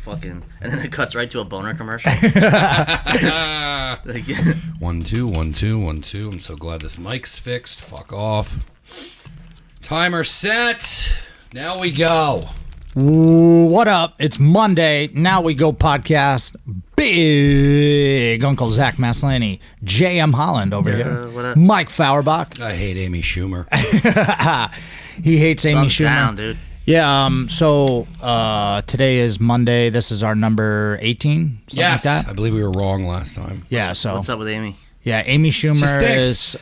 fucking, and then it cuts right to a boner commercial. Like, 1 2 1 2 1 2. I'm so glad this mic's fixed. Fuck off. Timer set. Now we go. What up? It's Monday. Now we go podcast. Big Uncle Zach Maslany, J.M. Holland over here. What up? Mike Fauerbach. I hate Amy Schumer. He hates Amy thumbs Schumer. down, dude. Yeah. So today is Monday. This is our number 18. Yes, like that. I believe we were wrong last time. Yeah. So What's up with Amy? yeah, Amy Schumer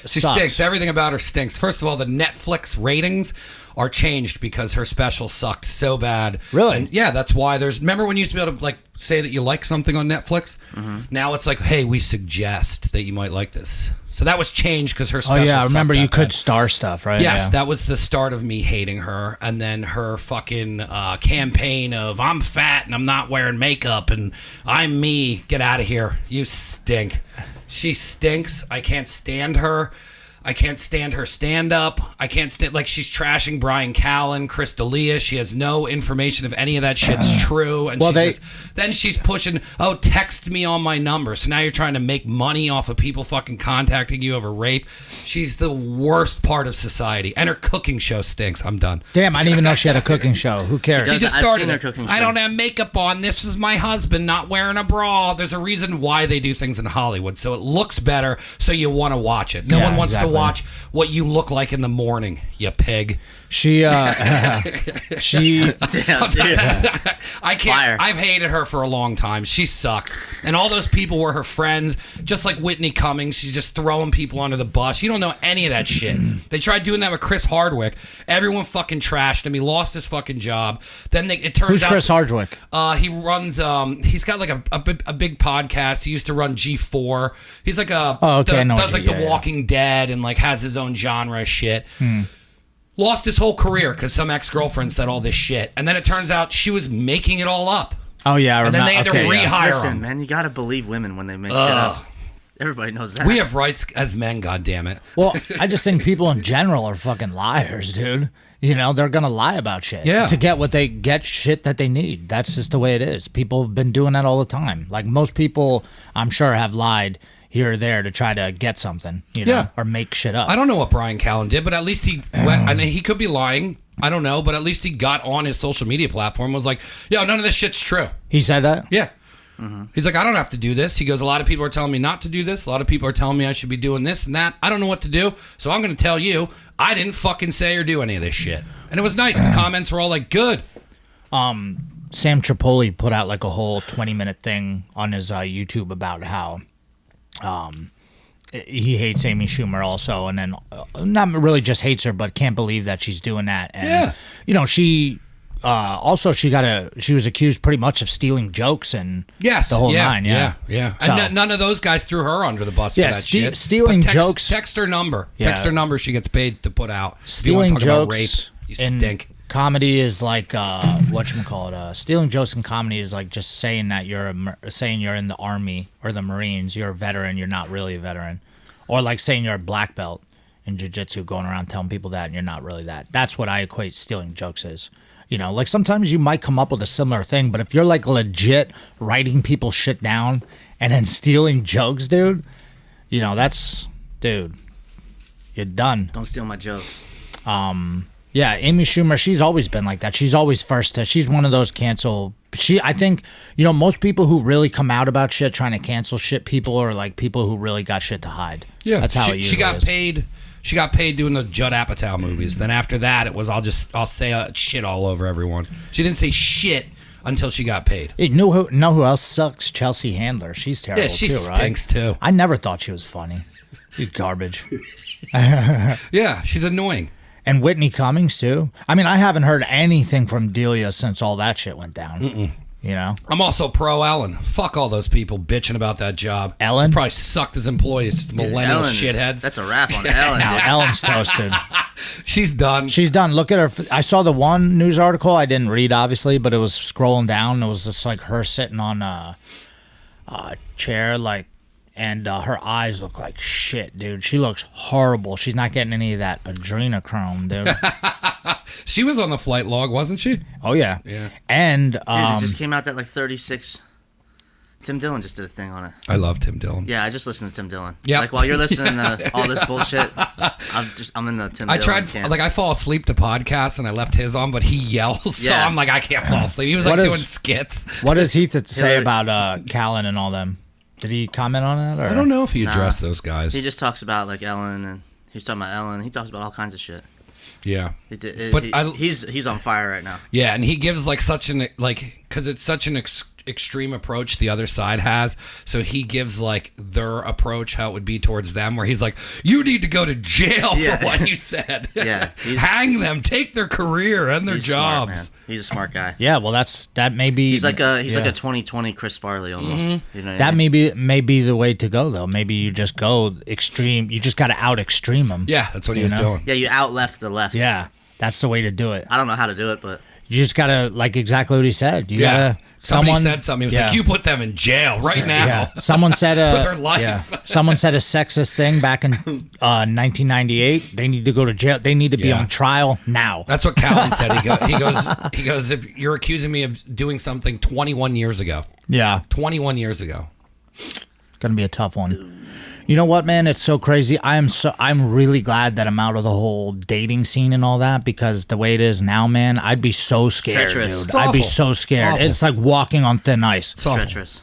She stinks. Everything about her stinks. First of all, the Netflix ratings are changed because her special sucked so bad. Really? And yeah, that's why there's. Remember when you used to be able to like say that you like something on Netflix? Mm-hmm. Now it's like, hey, we suggest that you might like this. So that was changed because her special. Oh yeah, I remember sucked you that could bad. star stuff, right? Yes, Yeah. that was the start of me hating her, and then her fucking campaign of I'm fat and I'm not wearing makeup and I'm me. Get out of here. You stink. She stinks. I can't stand her. I can't stand her stand-up. I can't stand, like, she's trashing Brian Callen, Chris D'Elia. She has no information if any of that shit's true. And Well, then she's pushing, oh, text me on my number. So now you're trying to make money off of people fucking contacting you over rape. She's the worst part of society. And her cooking show stinks. I'm done. Damn, I didn't even know she had a cooking show. Who cares? She just I've started seen her it. cooking I show. don't have makeup on. This is my husband not wearing a bra. There's a reason why they do things in Hollywood. So it looks better, so you want to watch it. No Yeah, one wants exactly. to watch what you look like in the morning, you pig. She Damn, dude. I can't. Fire. I've hated her for a long time. She sucks. And all those people were her friends, just like Whitney Cummings. She's just throwing people under the bus. You don't know any of that shit. They tried doing that with Chris Hardwick. Everyone fucking trashed him. He lost his fucking job. Then it turns Who's out Chris Hardwick? he runs. He's got like a big podcast. He used to run G4. He's like a Oh, okay, I know does what like you- The yeah. Walking Dead and like has his own genre of shit. Lost his whole career because some ex-girlfriend said all this shit, and then it turns out she was making it all up. Oh yeah, I And remember. then they had to okay, yeah. rehire Listen, him. man, you gotta believe women when they make shit up. Everybody knows that. We have rights as men, goddammit. Well, I just think people in general are fucking liars, dude. You know, they're gonna lie about shit to get shit that they need. That's just the way it is. People have been doing that all the time. Like most people, I'm sure, have lied here or there to try to get something, you know, Yeah. or make shit up. I don't know what Brian Callen did, but at least he went. I mean, he could be lying. I don't know, but at least he got on his social media platform. Was like, yo, none of this shit's true. He said that. Yeah. He's like, I don't have to do this. He goes, a lot of people are telling me not to do this. A lot of people are telling me I should be doing this and that. I don't know what to do. So I'm going to tell you, I didn't fucking say or do any of this shit. And it was nice. The comments were all like, good. Sam Tripoli put out like a whole 20-minute thing on his YouTube about how he hates Amy Schumer also, and then not really just hates her, but can't believe that she's doing that. And you know, she also she was accused pretty much of stealing jokes and Yes. the whole nine. Yeah. And So- none of those guys threw her under the bus Yeah, for that shit. stealing But jokes- Text her number. Yeah. Text her number. She gets paid to put out. If you Stealing wanna talk about jokes rape, you in stink. comedy is like whatchamacallit. Stealing jokes in comedy is like just saying that saying you're in the army or the Marines, you're a veteran, you're not really a veteran, or like saying you're a black belt in jujitsu, going around telling people that and you're not really that. That's what I equate stealing jokes is. You know, like sometimes you might come up with a similar thing, but if you're like legit writing people's shit down and then stealing jokes, dude, you know, dude, you're done. Don't steal my jokes. Yeah, Amy Schumer, she's always been like that. She's always she's one of those I think, you know, most people who really come out about shit trying to cancel shit people are like people who really got shit to hide. Yeah, that's how it usually she got is. paid. She got paid doing the Judd Apatow movies. Then after that, it was I'll say shit all over everyone. She didn't say shit until she got paid. Hey, know who else sucks? Chelsea Handler. She's terrible Yeah, she too, stinks right? too. I never thought she was funny. She's garbage. Yeah, she's annoying. And Whitney Cummings too. I mean, I haven't heard anything from Delia since all that shit went down. You know, I'm also pro Ellen. Fuck all those people bitching about that job. Ellen? They probably sucked as employees. Millennial Ellen, shitheads. that's a wrap on Ellen. now Ellen's toasted. She's done. She's done. Look at her. I saw the one news article I didn't read, obviously, but it was scrolling down. It was just like her sitting on a chair, like and her eyes look like shit, dude. She looks horrible. She's not getting any of that adrenochrome, dude. She was on the flight log, wasn't she? Oh yeah. Yeah. And Dude, it just came out that like 36. Tim Dillon just did a thing on it. I love Tim Dillon. Yeah, I just listened to Tim Dillon. Yeah. Like while you're listening to all this bullshit, I'm in the Tim I Dillon tried, camp. like, I fall asleep to podcasts and I left his on, but he yells, so Yeah. I'm like, I can't fall asleep. He was like What is- doing skits. what does Heath say Hillary- about Callan and all them? Did he comment on that? Or? I don't know if he Nah. addressed those guys. He just talks about like Ellen, and he's talking about Ellen. He talks about all kinds of shit. Yeah. But he's on fire right now. Yeah, and he gives like such an because it's such an extreme approach the other side has. So he gives like their approach how it would be towards them, where he's like, "You need to go to jail Yeah. for what you said. Yeah, hang them, take their career and their He's jobs." smart, man. He's a smart guy. Yeah, well, that may be. He's like a yeah. 2020 Chris Farley almost. You know what I That mean? may be the way to go, though. Maybe you just go extreme. You just got to out extreme them. Yeah, that's what he You was know? doing. Yeah, you out left the left. Yeah, that's the way to do it. I don't know how to do it, but You just gotta like exactly what he said. You Yeah. gotta. Somebody said something. He was yeah. like, "You put them in jail right now." Yeah. Someone said For their life. Yeah. Someone said a sexist thing back in 1998. They need to go to jail. They need to be Yeah. on trial now. That's what Calvin said. He goes, if you're accusing me of doing something 21 years ago, Yeah, 21 years ago. gonna be a tough one. You know what, man? It's so crazy. I'm really glad that I'm out of the whole dating scene and all that, because the way it is now, man, I'd be so scared, Treacherous. dude. It's I'd be awful. so scared. Awful. It's like walking on thin ice. It's awful. treacherous.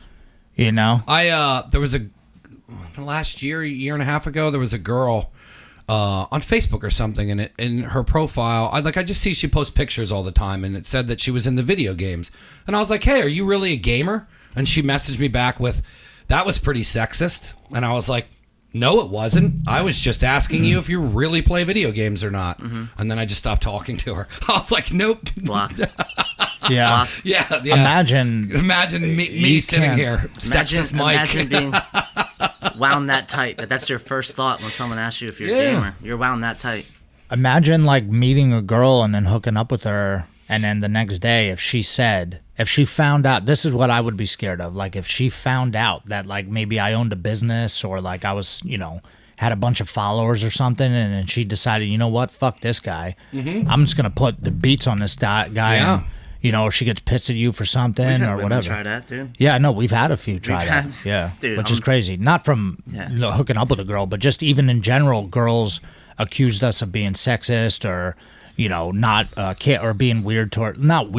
You know? There was last year and a half ago, there was a girl on Facebook or something, and in her profile, I just see she posts pictures all the time, and it said that she was in the video games, and I was like, "Hey, are you really a gamer?" And she messaged me back with, "That was pretty sexist," and I was like, "No, it wasn't. I was just asking you if you really play video games or not." And then I just stopped talking to her. I was like, "Nope." Blocked. Yeah. Yeah. Imagine me You sitting can't- here, sexist Mike. Imagine being wound that tight. That's your first thought when someone asks you if you're Yeah. a gamer. You're wound that tight. Imagine like meeting a girl and then hooking up with her, and then the next day if she found out, this is what I would be scared of, like if she found out that like maybe I owned a business, or like I was, had a bunch of followers or something, and then she decided, you know what, fuck this guy, I'm just gonna put the beats on this guy. Yeah. And, or she gets pissed at you for something We've had or women whatever. Try that, dude. Yeah, no, we've had a few try that. had- Yeah, Dude, which is crazy. Not from hooking up with a girl, but just even in general, girls accused us of being sexist, or not or being weird towards, not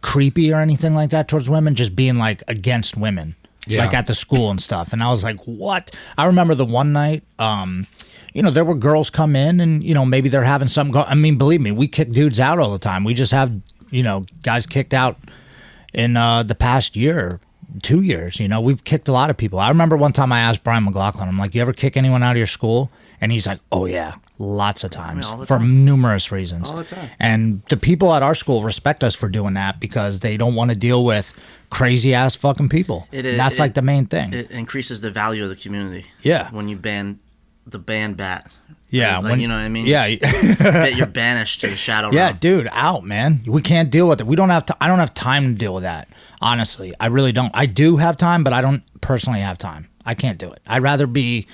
creepy or anything like that towards women, just being like against women, Yeah. like at the school and stuff. And I was like, what? I remember the one night. There were girls come in and, maybe they're having something go. I mean, believe me, we kick dudes out all the time. We just have, guys kicked out in the past year, 2 years. We've kicked a lot of people. I remember one time I asked Brian McLaughlin, I'm like, you ever kick anyone out of your school? And he's like, oh, yeah, lots of times, all the for time. numerous reasons. All the time. And the people at our school respect us for doing that, because they don't want to deal with crazy ass fucking people. That's like the main thing. It increases the value of the community. Yeah. When you ban the ban bat. Yeah, Like, you know what I mean? Yeah. That you're banished to the shadow Yeah, realm. dude, out, man. We can't deal with it. We don't have to. I don't have time to deal with that. Honestly, I really don't. I do have time, but I don't personally have time. I can't do it. I'd rather be.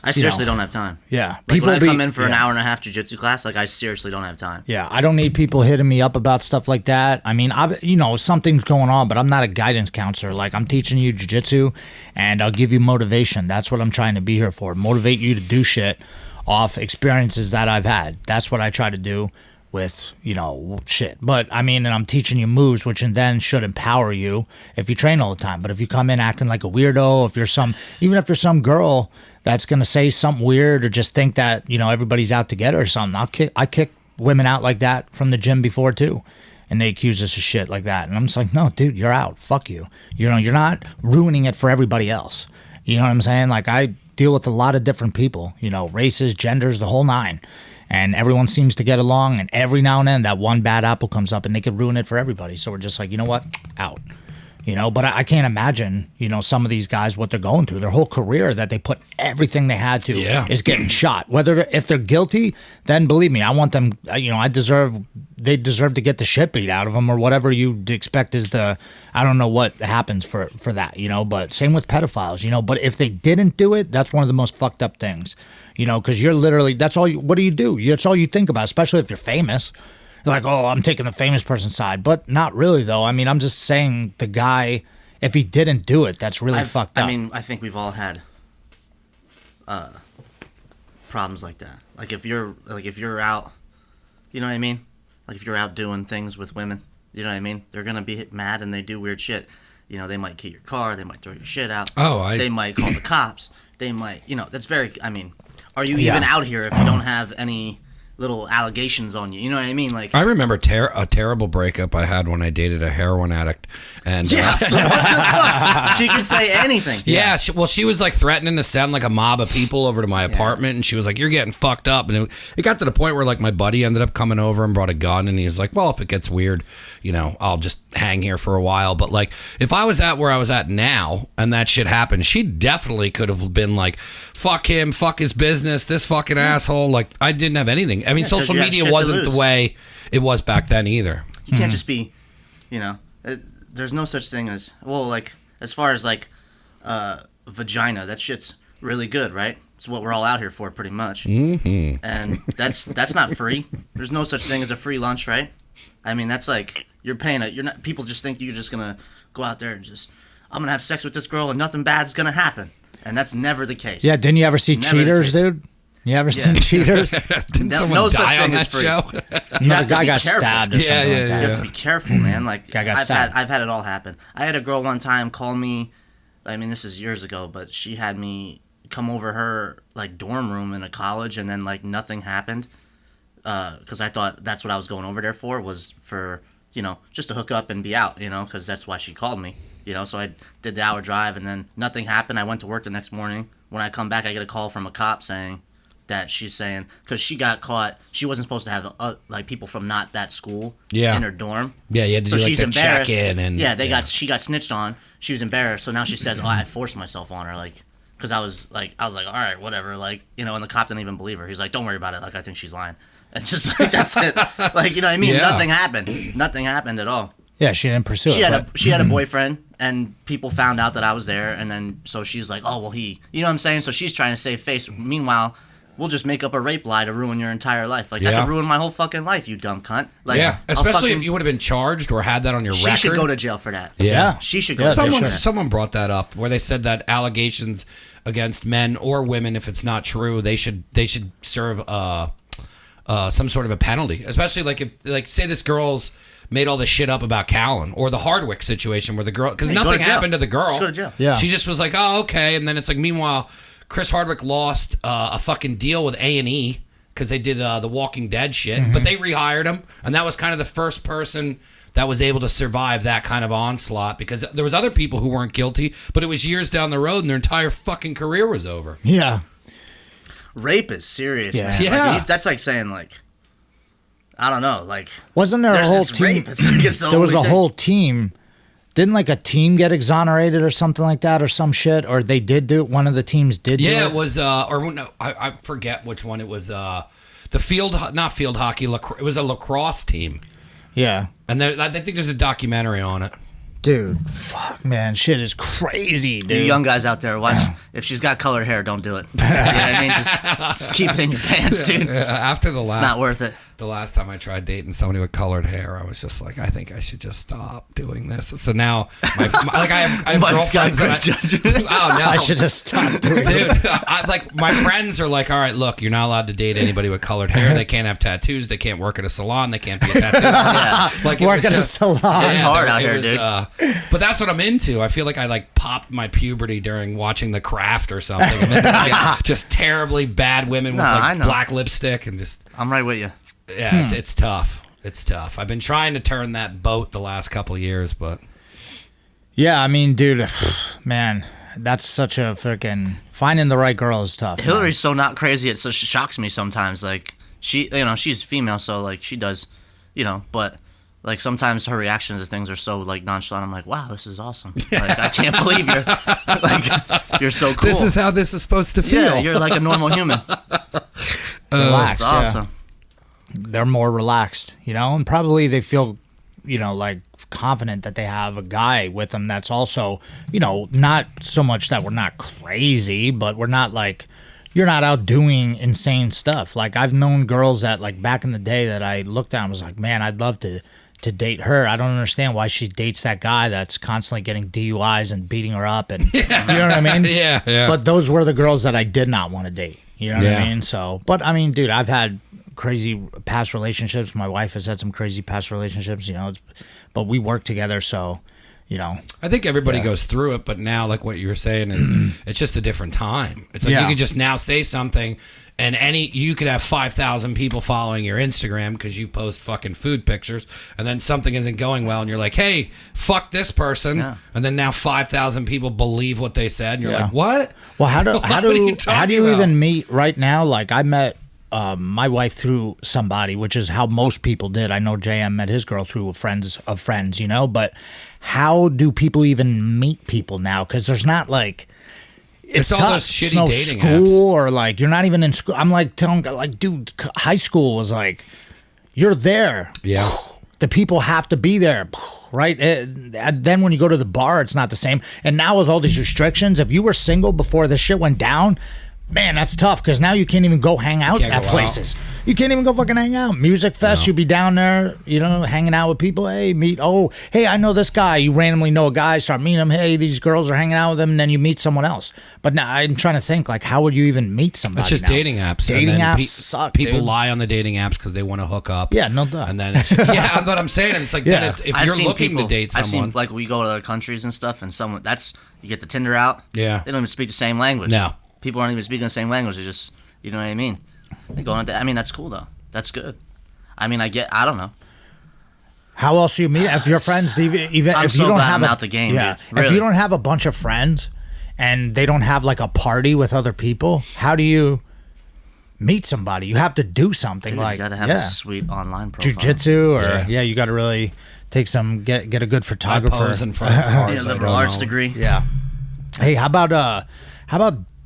I seriously don't have time. Yeah, Like when I come in for an hour and a half jiu-jitsu class, like I seriously don't have time. Yeah, I don't need people hitting me up about stuff like that. I mean, something's going on, but I'm not a guidance counselor. Like, I'm teaching you jiu-jitsu, and I'll give you motivation. That's what I'm trying to be here for. Motivate you to do shit off experiences that I've had. That's what I try to do with, shit. But, I mean, and I'm teaching you moves, which then should empower you if you train all the time. But if you come in acting like a weirdo, even if you're some girl that's going to say something weird, or just think that, everybody's out to get her or something, I kick women out like that from the gym before too. And they accuse us of shit like that. And I'm just like, no, dude, you're out. Fuck you. You're not ruining it for everybody else. You know what I'm saying? Like, I deal with a lot of different people, races, genders, the whole nine. And everyone seems to get along. And every now and then that one bad apple comes up and they could ruin it for everybody. So we're just like, you know what? Out. You know, but I can't imagine, some of these guys, what they're going through. Their whole career that they put everything they had to is getting shot. If they're guilty, then believe me, I want them, they deserve to get the shit beat out of them or whatever you'd expect is I don't know what happens for that, but same with pedophiles, but if they didn't do it, that's one of the most fucked up things, because you're literally, what do you do? That's all you think about, especially if you're famous. Like, oh, I'm taking the famous person's side. But not really, though. I mean, I'm just saying the guy, if he didn't do it, that's really fucked up. I mean, I think we've all had problems like that. Like, if you're out, you know what I mean? Like, if you're out doing things with women, you know what I mean? They're going to be mad and they do weird shit. They might key your car. They might throw your shit out. They might call the cops. They might, that's very, I mean, are you even out here if you don't have any little allegations on you? You know what I mean? Like, I remember a terrible breakup I had when I dated a heroin addict, and so what the fuck? She could say anything. Yeah, she was like threatening to send like a mob of people over to my apartment, and she was like, "You're getting fucked up." And it got to the point where like my buddy ended up coming over and brought a gun, and he was like, "Well, if it gets weird, I'll just hang here for a while." But like, if I was at where I was at now and that shit happened, she definitely could have been like, "Fuck him, fuck his business, this fucking asshole." Like, I didn't have anything. I mean, social media wasn't the way it was back then either. You can't just be, there's no such thing as, well, like, as far as like vagina, that shit's really good, right? It's what we're all out here for, pretty much. Mm-hmm. And that's not free. There's no such thing as a free lunch, right? I mean, that's like, you're paying people just think you're just gonna go out there and just, I'm gonna have sex with this girl and nothing bad's gonna happen. And that's never the case. Yeah, didn't you ever see Cheaters, dude? You ever seen Cheaters? Didn't someone die on that show? No, the guy got stabbed or something like that. You have to be careful, man. Like, I've had it all happen. I had a girl one time call me, I mean, this is years ago, but she had me come over her, like, dorm room in a college, and then, like, nothing happened. Because I thought that's what I was going over there for, was for, just to hook up and be out, because that's why she called me. So I did the hour drive, and then nothing happened. I went to work the next morning. When I come back, I get a call from a cop saying that she's saying, because she got caught, she wasn't supposed to have like people from not that school in her dorm. Yeah, you had to do like a check-in. And she got snitched on. She was embarrassed, so now she says, "Oh, I forced myself on her," like, because I was like, all right, whatever, like, and the cop didn't even believe her. He's like, "Don't worry about it. Like, I think she's lying." It's just like, that's it. Like, you know what I mean? Yeah. Nothing happened. Nothing happened at all. Yeah, she didn't pursue it. She had a boyfriend, and people found out that I was there, and then so she's like, "Oh, well, you know what I'm saying?" So she's trying to save face. Meanwhile, we'll just make up a rape lie to ruin your entire life. Like, that could ruin my whole fucking life, you dumb cunt. Like, yeah, especially if you would have been charged or had that on your record. She should go to jail for that. Yeah. She should go to jail for that. Someone brought that up, where they said that allegations against men or women, if it's not true, they should serve some sort of a penalty. Especially like if say this girl's made all this shit up about Callan, or the Hardwick situation where the girl, because nothing happened to the girl. Just go to jail. Yeah. She just was like, oh, okay, and then it's like, meanwhile, Chris Hardwick lost a fucking deal with A&E because they did the Walking Dead shit, but they rehired him, and that was kind of the first person that was able to survive that kind of onslaught, because there was other people who weren't guilty, but it was years down the road and their entire fucking career was over. Yeah. Rape is serious, Yeah. man. Yeah. Like, that's like saying, like, I don't know, like, Wasn't there a there's whole this team? rape. It's like, it's the There was only a thing. whole team. Didn't like a team get exonerated or something like that, or some shit? Or they did do it? One of the teams did do it? Yeah, it was, or no, I forget which one it was, the not field hockey, it was a lacrosse team. Yeah. And I think there's a documentary on it. Dude, fuck, man. Shit is crazy, dude. You young guys out there, watch. If she's got colored hair, don't do it. You know what I mean? Just keep it in your pants, dude. After the last, It's not worth it. The last time I tried dating somebody with colored hair, I was just like, I think I should just stop doing this. So now, I have Mike's got girlfriends good that judgment. oh no, I should just stop doing it. dude. Like my friends are like, all right, look, you're not allowed to date anybody with colored hair. They can't have tattoos. They can't work at a salon. They can't be a tattoo artist. Like, it Work was at a just- salon. It's hard out it here, was, dude. But that's what I'm into. I feel like I like popped my puberty during watching The Craft or something. I'm into, like, just terribly bad women with I like know. black lipstick and just I'm right with you. yeah, it's tough. It's tough. I've been trying to turn that boat the last couple of years, but Yeah, I mean, dude, man, that's such a freaking... Finding the right girl is tough. Hillary's so not crazy, it so shocks me sometimes. Like, she's female, so like she does, but Like sometimes her reactions to things are so like nonchalant. I'm like, wow, this is awesome. Like I can't believe you're like you're so cool. This is how this is supposed to feel. Yeah, you're like a normal human. Relaxed. It's awesome. They're more relaxed, and probably they feel, like confident that they have a guy with them that's also, not so much that we're not crazy, but we're not like, you're not out doing insane stuff. Like I've known girls that like back in the day that I looked at and was like, man, I'd love to date her. I don't understand why she dates that guy that's constantly getting DUIs and beating her up, and you know what I mean? Yeah. But those were the girls that I did not want to date. You know what Yeah. I mean? So, but I mean, dude, I've had crazy past relationships. My wife has had some crazy past relationships, but we work together, so, I think everybody Yeah. goes through it, but now, like what you were saying, is it's just a different time. It's like Yeah. you could just now say something, and you could have 5,000 people following your Instagram because you post fucking food pictures, and then something isn't going well, and you're like, hey, fuck this person, Yeah. and then now 5,000 people believe what they said, and you're Yeah. like, what? Well, how do What are you talking about? even meet right now? Like I met my wife through somebody, which is how most people did. I know JM met his girl through friends of friends, but how do people even meet people now? Because there's not like it's all tough. those shitty There's no dating school or like you're not even in school. I'm like telling like, dude, high school was like you're there. Yeah. The people have to be there, right? Then when you go to the bar, it's not the same. And now with all these restrictions, if you were single before this shit went down, man, that's tough because now you can't even go hang out Can't at go places. You can't even go fucking hang out. Music fest, you'd be down there, hanging out with people. Hey, hey, I know this guy. You randomly know a guy, start meeting him. Hey, these girls are hanging out with him, and then you meet someone else. But now I'm trying to think, like, how would you even meet somebody? It's just now? dating apps. Dating And then apps suck. People dude. lie on the dating apps because they want to hook up. Yeah, no doubt. And then it's, yeah, but I'm saying it's like then Yeah. it's, if I've you're seen looking people- to date I've someone, seen like we go to other countries and stuff, and someone you get the Tinder out. Yeah. They don't even speak the same language. No. People aren't even speaking the same language. They just, you know what I mean? They go on. I mean, that's cool though. That's good. I mean, I don't know. How else do you meet? If your friends, even I'm if so you don't glad have I'm out the game, yeah. dude. If Really. you don't have a bunch of friends, and they don't have like a party with other people, how do you meet somebody? You have to do something Dude, like you gotta have a sweet online profile. jujitsu, or Yeah. you got to really take some get a good I photographer. pose in front of cars. Yeah, I liberal don't arts know. degree. Yeah. Hey, how about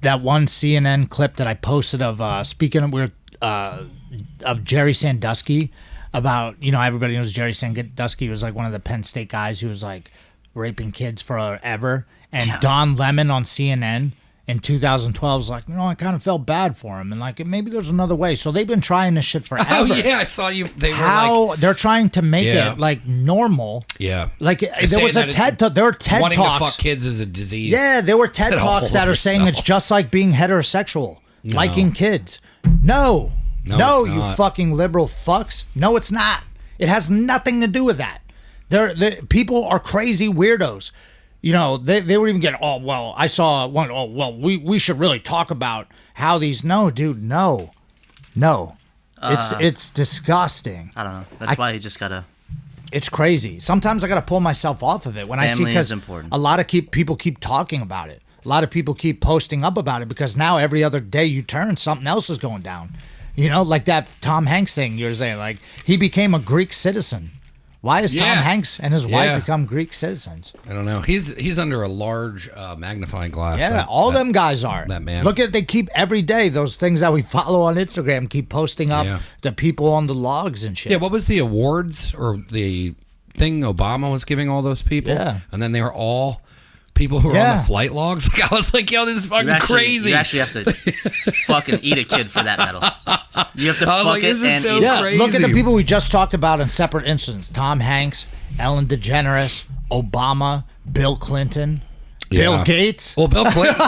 that one CNN clip that I posted of speaking of Jerry Sandusky about, everybody knows Jerry Sandusky was like one of the Penn State guys who was like raping kids forever, and Don Lemon on CNN in 2012 was like, I kind of felt bad for him, and like maybe there's another way. So they've been trying this shit forever. Oh yeah, I saw you. They were How like, they're trying to make Yeah. it like normal. yeah, Like They're there was saying a that there were TED wanting talks. to fuck kids is a disease. Yeah, there were TED Get a talks hold that of are saying it's yourself. just like being heterosexual, liking kids. No, No, it's you not. fucking liberal fucks. No, it's not. It has nothing to do with that. People are crazy weirdos. They were even getting, I saw one, we should really talk about how these, no, dude, no. It's disgusting. I don't know. That's why you just gotta. It's crazy. Sometimes I got to pull myself off of it when I see, Family is because important. a lot of people keep talking about it. A lot of people keep posting up about it because now every other day you turn, something else is going down. Like that Tom Hanks thing you're saying, like he became a Greek citizen. Why has Tom Yeah. Hanks and his Yeah. wife become Greek citizens? I don't know. He's under a large magnifying glass. Yeah, that- all that- them guys are. that man. Look they keep every day those things that we follow on Instagram keep posting up Yeah. the people on the logs and shit. Yeah, what was the awards or the thing Obama was giving all those people? Yeah. And then they were all people who were on Yeah. the flight logs. Like, I was like, yo, this is fucking crazy. You actually have to fucking eat a kid for that medal. You have to I was fuck like, it this is and so eat Yeah, crazy. look at the people we just talked about in separate incidents. Tom Hanks, Ellen DeGeneres, Obama, Bill Clinton, Bill Yeah. Gates. Well, Bill Clinton.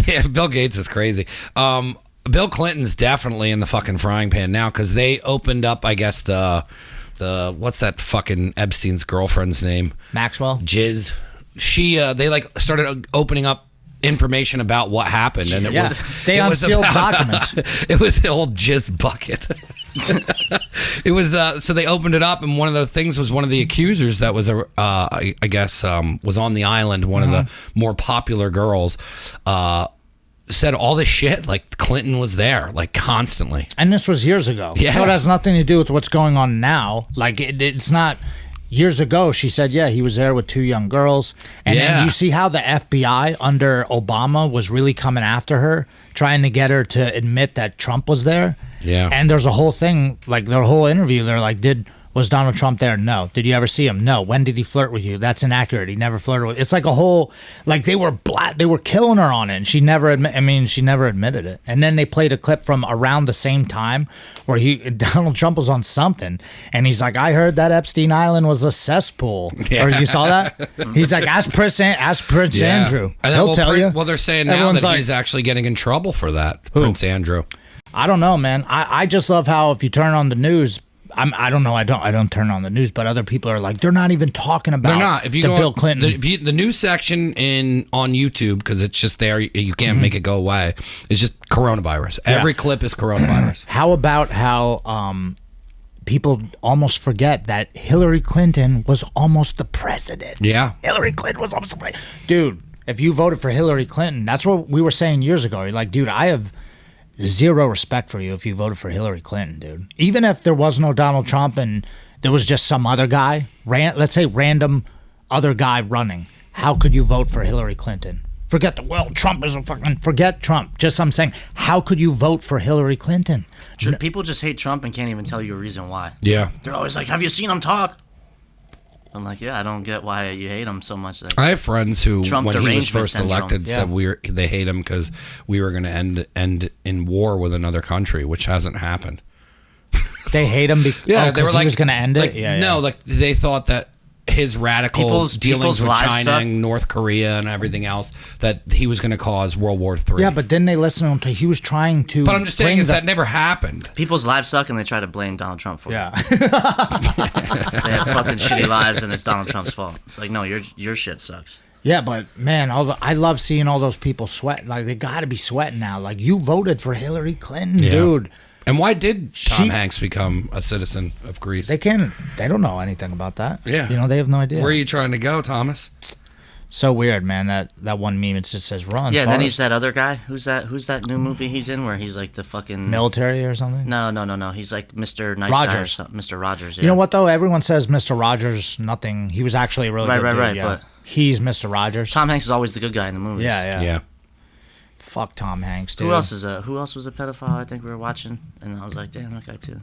Yeah, Bill Gates is crazy. Bill Clinton's definitely in the fucking frying pan now because they opened up, I guess, the what's that fucking Epstein's girlfriend's name? Maxwell. Jizz. They like started opening up information about what happened, and it Yeah, was they it was unsealed about- documents. It was the old jizz bucket. It was so they opened it up, and one of the things was one of the accusers that was I guess was on the island, one of the more popular girls. said all this shit, like Clinton was there, like constantly. And this was years ago. Yeah. So it has nothing to do with what's going on now. Like, it's not... Years ago, she said, yeah, he was there with 2 young girls. And then you see how the FBI under Obama was really coming after her, trying to get her to admit that Trump was there. Yeah. And there's a whole thing, like their whole interview, they're like, was Donald Trump there? No. Did you ever see him? No. When did he flirt with you? That's inaccurate. He never flirted with. It's like a whole, like they were killing her on it, and she never admitted it. And then they played a clip from around the same time where Donald Trump was on something, and he's like, I heard that Epstein Island was a cesspool. Yeah. Or you saw that? He's like, ask Prince Andrew. And He'll tell you. Well, they're saying now that he's actually getting in trouble for that. Who? Prince Andrew. I don't know, man. I just love how if you turn on the news. I don't know. I don't turn on the news, but other people are like, they're not even talking about. They're not. If you go Bill Clinton, the news section on YouTube, because it's just there, you can't make it go away. It's just coronavirus. Yeah. Every clip is coronavirus. How about how people almost forget that Hillary Clinton was almost the president? Yeah, Hillary Clinton was almost the president. Dude, if you voted for Hillary Clinton, that's what we were saying years ago. You're like, dude, I have zero respect for you if you voted for Hillary Clinton, dude. Even if there was no Donald Trump and there was just some other guy, let's say random other guy running, how could you vote for Hillary Clinton? Forget Trump is a fucking... Forget Trump. Just I'm saying, how could you vote for Hillary Clinton? People just hate Trump and can't even tell you a reason why. Yeah. They're always like, have you seen him talk? I'm like, yeah, I don't get why you hate him so much. Like, I have friends who, Trump when he was first syndrome. elected, said they hate him because we were going to end in war with another country, which hasn't happened. They hate him because they were he was going to end it? No, like they thought that his radical dealings with China and North Korea and everything else, that he was going to cause World War III. Yeah, but then they listened to him. He was trying to... But I'm just saying that never happened. People's lives suck and they try to blame Donald Trump for it. Yeah. They have fucking shitty lives and it's Donald Trump's fault. It's like, no, your shit sucks. Yeah, but man, I love seeing all those people sweat. Like, they got to be sweating now. Like, you voted for Hillary Clinton, dude. And why did Tom Hanks become a citizen of Greece? They don't know anything about that. Yeah. You know, they have no idea. Where are you trying to go, Thomas? So weird, man. That one meme, it just says run. Yeah, then he's that other guy. Who's that new movie he's in where he's like the fucking... Military or something? No. He's like Mr. Nice Rogers. Guy or something. Mr. Rogers, yeah. You know what, though? Everyone says Mr. Rogers, nothing. He was actually a really good dude. Right, yeah. but... He's Mr. Rogers. Tom Hanks is always the good guy in the movies. Yeah. Fuck Tom Hanks, dude. Who else was a pedophile? I think we were watching, and I was like, damn, that guy too.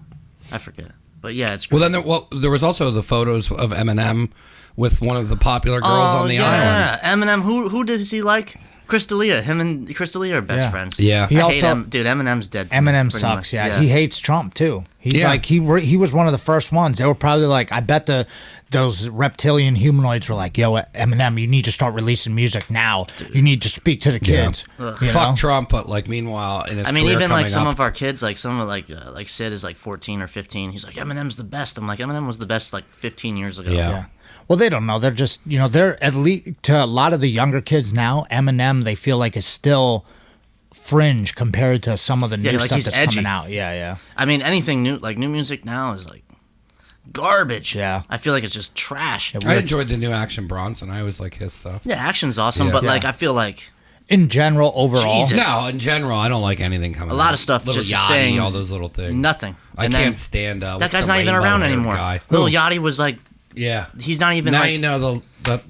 I forget, but yeah, it's crazy. Well, then there was also the photos of Eminem with one of the popular girls on the island. Eminem. Who does he like? Chris D'Elia. Him and Chris D'Elia are best friends. Yeah, I hate him, dude. Eminem's dead. Eminem sucks. Yeah, he hates Trump too. He's like he was one of the first ones. They were probably like, I bet those reptilian humanoids were like, yo, Eminem, you need to start releasing music now. You need to speak to the kids. Yeah. Fuck Trump, but like meanwhile in his career even like some up, of our kids, like some of like Sid is like 14 or 15. He's like, Eminem's the best. I'm like, Eminem was the best like 15 years ago. Yeah. Well, they don't know. They're just, they're at least to a lot of the younger kids now, Eminem, they feel like is still fringe compared to some of the new stuff that's edgy. Coming out. Yeah. I mean, anything new, like new music now is like garbage. Yeah. I feel like it's just trash. I enjoyed the new Action Bronson. I always like his stuff. Yeah, Action's awesome, but like I feel like in general, overall, Jesus. No, in general, I don't like anything coming. A lot of stuff, Little just Yachty, saying all those little things. Nothing. I can't stand that guy's not even around anymore. Lil Yachty was like. Yeah, he's not even. Now like, you know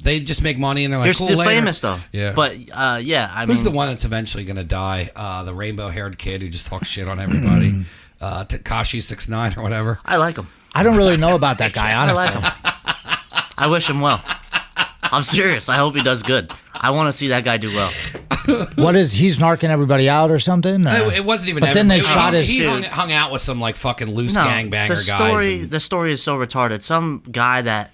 they just make money and they're like, you're cool, still later. famous though. Yeah, but yeah, I mean, who's the one that's eventually gonna die? The rainbow-haired kid who just talks shit on everybody. Tekashi 6ix9ine or whatever. I like him. I don't really know about that guy, honestly. I like him. I wish him well. I'm serious. I hope he does good. I want to see that guy do well. He's narking everybody out or something? It wasn't even. But then they shot his. He hung out with some like fucking loose gangbanger guys. The story is so retarded. Some guy that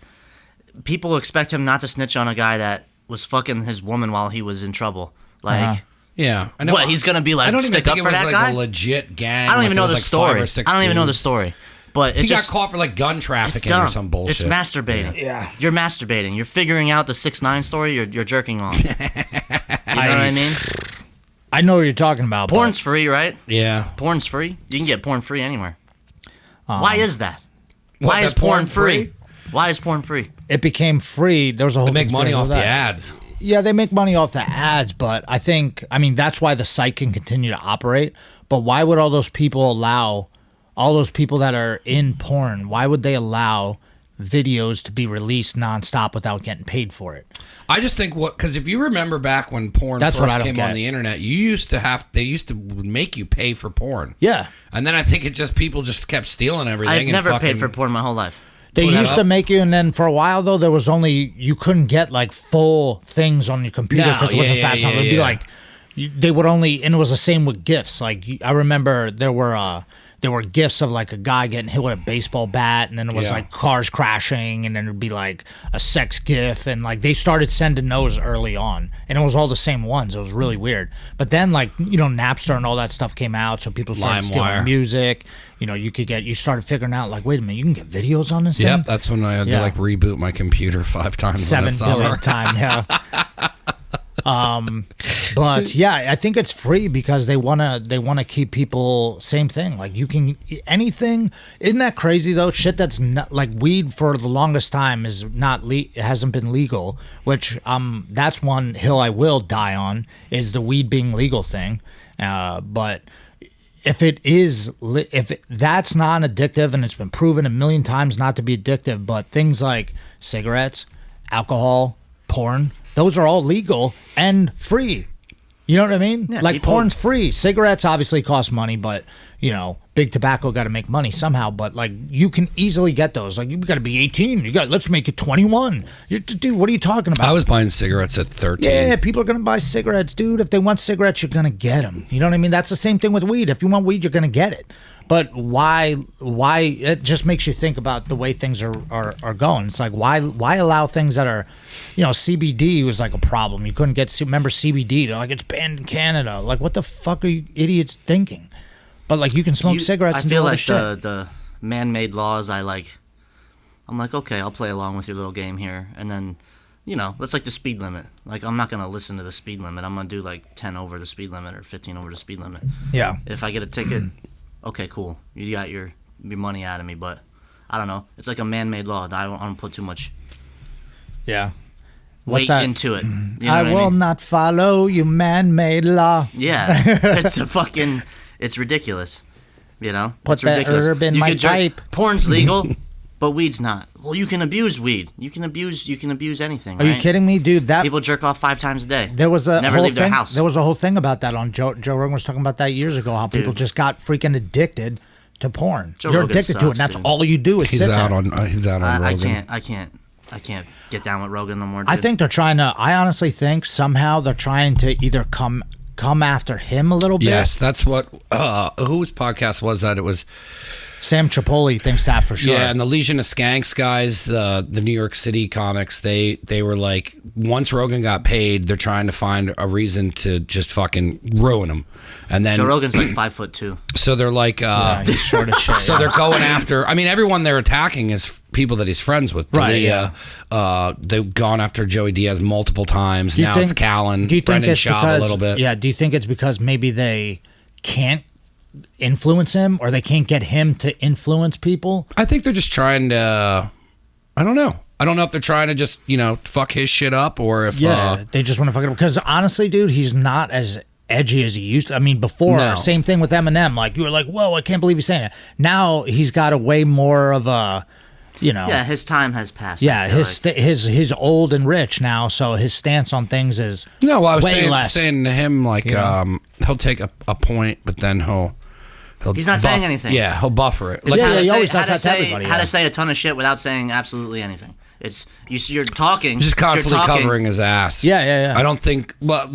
people expect him not to snitch on a guy that was fucking his woman while he was in trouble. Like, yeah. I know. What, he's gonna be like, I don't stick even think up for it was that like guy? a legit gang. I don't even know the story. I don't even know the dudes. story. But it's he got caught for like gun trafficking or some bullshit. It's masturbating. Yeah. You're masturbating. You're figuring out the 6ix9ine story. You're jerking off. You know what I mean? I know what you're talking about. Porn's free, right? Yeah. Porn's free. You can get porn free anywhere. Why is that? What, Why is porn free? Why is porn free? It became free. There was a whole. They make money off the ads. Yeah, they make money off the ads, but I mean, that's why the site can continue to operate. But why would all those people that are in porn, why would they allow videos to be released nonstop without getting paid for it? I just think because if you remember back when porn That's what I first don't came on get. the internet, they used to make you pay for porn. Yeah. And then I think people just kept stealing everything. I've and never fucking, paid for porn my whole life. They Pull that used up. to make you, and then for a while though, there was only you couldn't get like full things on your computer No, because it wasn't yeah, fast yeah, enough. It'd be yeah. like they would only, and it was the same with gifs. Like I remember there were gifs of like a guy getting hit with a baseball bat, and then it was Yeah. like cars crashing, and then it'd be like a sex gif, and like they started sending those early on, and it was all the same ones. It was really weird. But then like Napster and all that stuff came out, so people started stealing LimeWire. music. You started figuring out like, wait a minute, you can get videos on this thing. Yep, that's when I had to like reboot my computer 5 times in the 7 summer. billion time, yeah. But yeah, I think it's free because they wanna keep people same thing. Like you can anything. Isn't that crazy though? Shit that's not like weed for the longest time is not hasn't been legal. Which that's one hill I will die on is the weed being legal thing. But if that's non-addictive and it's been proven a million times not to be addictive, but things like cigarettes, alcohol, porn, those are all legal and free. You know what I mean? Yeah, like people- porn's free. Cigarettes obviously cost money, but big tobacco got to make money somehow. But like you can easily get those. Like you got to be 18. Let's make it 21. Dude, what are you talking about? I was buying cigarettes at 13. Yeah, people are gonna buy cigarettes, dude. If they want cigarettes, you're gonna get them. You know what I mean? That's the same thing with weed. If you want weed, you're gonna get it. But why? It just makes you think about the way things are going. It's like why allow things that are, CBD was like a problem. You couldn't get. Remember CBD? They're like it's banned in Canada. Like what the fuck are you idiots thinking? But like you can smoke cigarettes I and do feel all like this shit. the man-made laws. I'm like, okay, I'll play along with your little game here, and then, that's like the speed limit. Like I'm not gonna listen to the speed limit. I'm gonna do like 10 over the speed limit or 15 over the speed limit. Yeah. If I get a ticket, okay, cool. You got your money out of me, but I don't know. It's like a man-made law. I don't put too much Yeah. weight into it. You know I what will mean? not follow your man-made law. Yeah, it's ridiculous. Put It's that ridiculous. herb in You my could drink- pipe. Porn's legal, but weed's not. Well, you can abuse weed. You can abuse anything. Are you right? kidding me, dude? That People jerk off 5 times a day. There was a never whole leave thing. their house. There was a whole thing about that on Joe Rogan was talking about that years ago. How people Dude. just got freaking addicted to porn. Joe You're Rogan addicted to it, and sucks, that's dude. all you do is He's sit out there. on I Rogan. I can't get down with Rogan no more. I dude. think they're trying to. I honestly think somehow they're trying to either come after him a little bit. Yes, that's what. Whose podcast was that? It was. Sam Tripoli thinks that for sure. Yeah, and the Legion of Skanks guys, the New York City comics, they were like, once Rogan got paid, they're trying to find a reason to just fucking ruin him. And then Joe Rogan's like 5'2". so they're like, Yeah, he's short as shit. so they're going after. I mean, everyone they're attacking is people that he's friends with. Right, They've gone after Joey Diaz multiple times. Do you Now think- it's Callan. Do you think Brendan it's Schaub because a little bit. Yeah. Do you think it's because maybe they can't influence him, or they can't get him to influence people? I think they're just trying to. I don't know. I don't know if they're trying to just fuck his shit up or if They just want to fuck it up. Because honestly, dude, he's not as edgy as he used to. I mean, before, No. same thing with Eminem. Like, you were like, whoa, I can't believe he's saying it. Now he's got a way more of a, Yeah, his time has passed. I Yeah, feel his old and rich now, so his stance on things is No, well, I was way less. saying to him like he'll take a point, but then he'll He's not saying anything. Yeah, he'll buffer it. It's Like, Yeah, how to he say- always how does to that to say- everybody, How yeah. to say a ton of shit without saying absolutely anything. It's you're talking. just constantly you're talking, covering his ass. Yeah. I don't think. Well,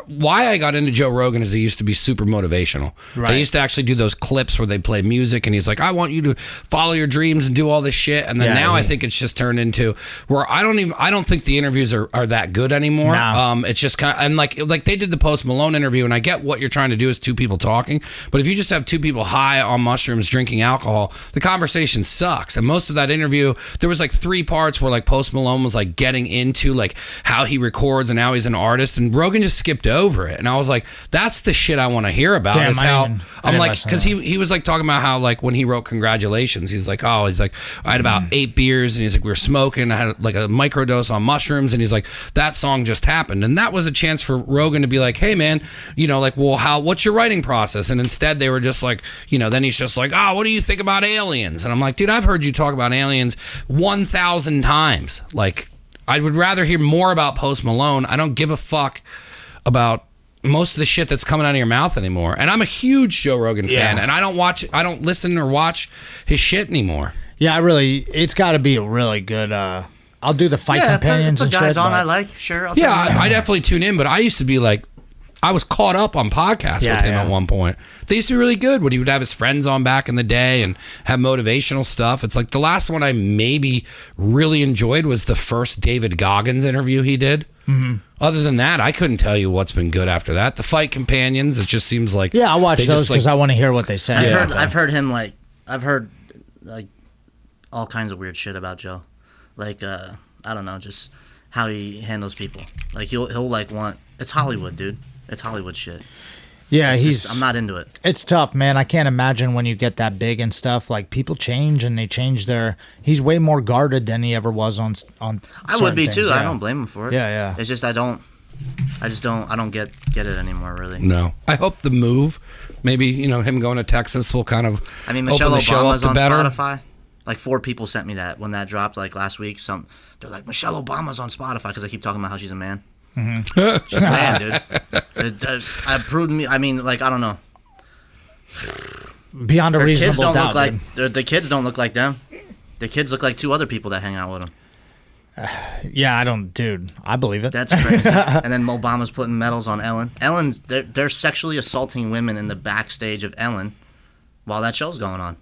why I got into Joe Rogan is he used to be super motivational. Right. They used to actually do those clips where they play music, and he's like, "I want you to follow your dreams and do all this shit." And then Yeah, now I yeah. think it's just turned into where I don't think the interviews are that good anymore. No. It's just kind of, and like they did the Post Malone interview, and I get what you're trying to do is two people talking, but if you just have two people high on mushrooms drinking alcohol, the conversation sucks. And most of that interview, there was like 3 parts where like like Post Malone was like getting into like how he records and how he's an artist, and Rogan just skipped over it. And I was like, that's the shit I want to hear about. Damn, is I how didn't I'm like, listen because to that. he was like talking about how like when he wrote Congratulations, he's like, I had about 8 beers, and he's like, we were smoking, I had like a microdose on mushrooms, and he's like, that song just happened. And that was a chance for Rogan to be like, hey man, you know, like, well, what's your writing process? And instead they were just like, you know, then he's just like, what do you think about aliens? And I'm like, dude, I've heard you talk about aliens 1,000 times. Like, I would rather hear more about Post Malone. I don't give a fuck about most of the shit that's coming out of your mouth anymore. And I'm a huge Joe Rogan fan, and I don't listen or watch his shit anymore. Yeah, it's got to be a really good. I'll do the fight companions if and the guy's shit. on but- I like, sure. I'll Yeah, tune in. I definitely tune in, but I used to be like, I was caught up on podcasts with him at one point. They used to be really good when he would have his friends on back in the day and have motivational stuff. It's like the last one I maybe really enjoyed was the first David Goggins interview he did. Mm-hmm. Other than that, I couldn't tell you what's been good after that. The Fight Companions, it just seems like Yeah, I'll watch they those just, because like, I want to hear what they say. I've heard him like I've heard like all kinds of weird shit about Joe, like I don't know, just how he handles people. Like he'll like want it's Hollywood, dude. It's Hollywood shit. Yeah, I'm not into it. It's tough, man. I can't imagine when you get that big and stuff. Like people change and they change their. He's way more guarded than he ever was on. I would certain be things, too. yeah. I don't blame him for it. Yeah. It's just I don't get it anymore, really. No. I hope the move, maybe, you know, him going to Texas will kind of I mean, Michelle open the show up Obama's to on better. Spotify. Like 4 people sent me that when that dropped, like last week. They're like, Michelle Obama's on Spotify because I keep talking about how she's a man. Mm-hmm. She's a man, dude. I proved me. I mean, like I don't know. Beyond a Her kids reasonable don't doubt. look like the kids don't look like them. The kids look like 2 other people that hang out with them. Yeah, I don't, dude. I believe it. That's crazy. And then Obama's putting medals on Ellen. They're sexually assaulting women in the backstage of Ellen while that show's going on.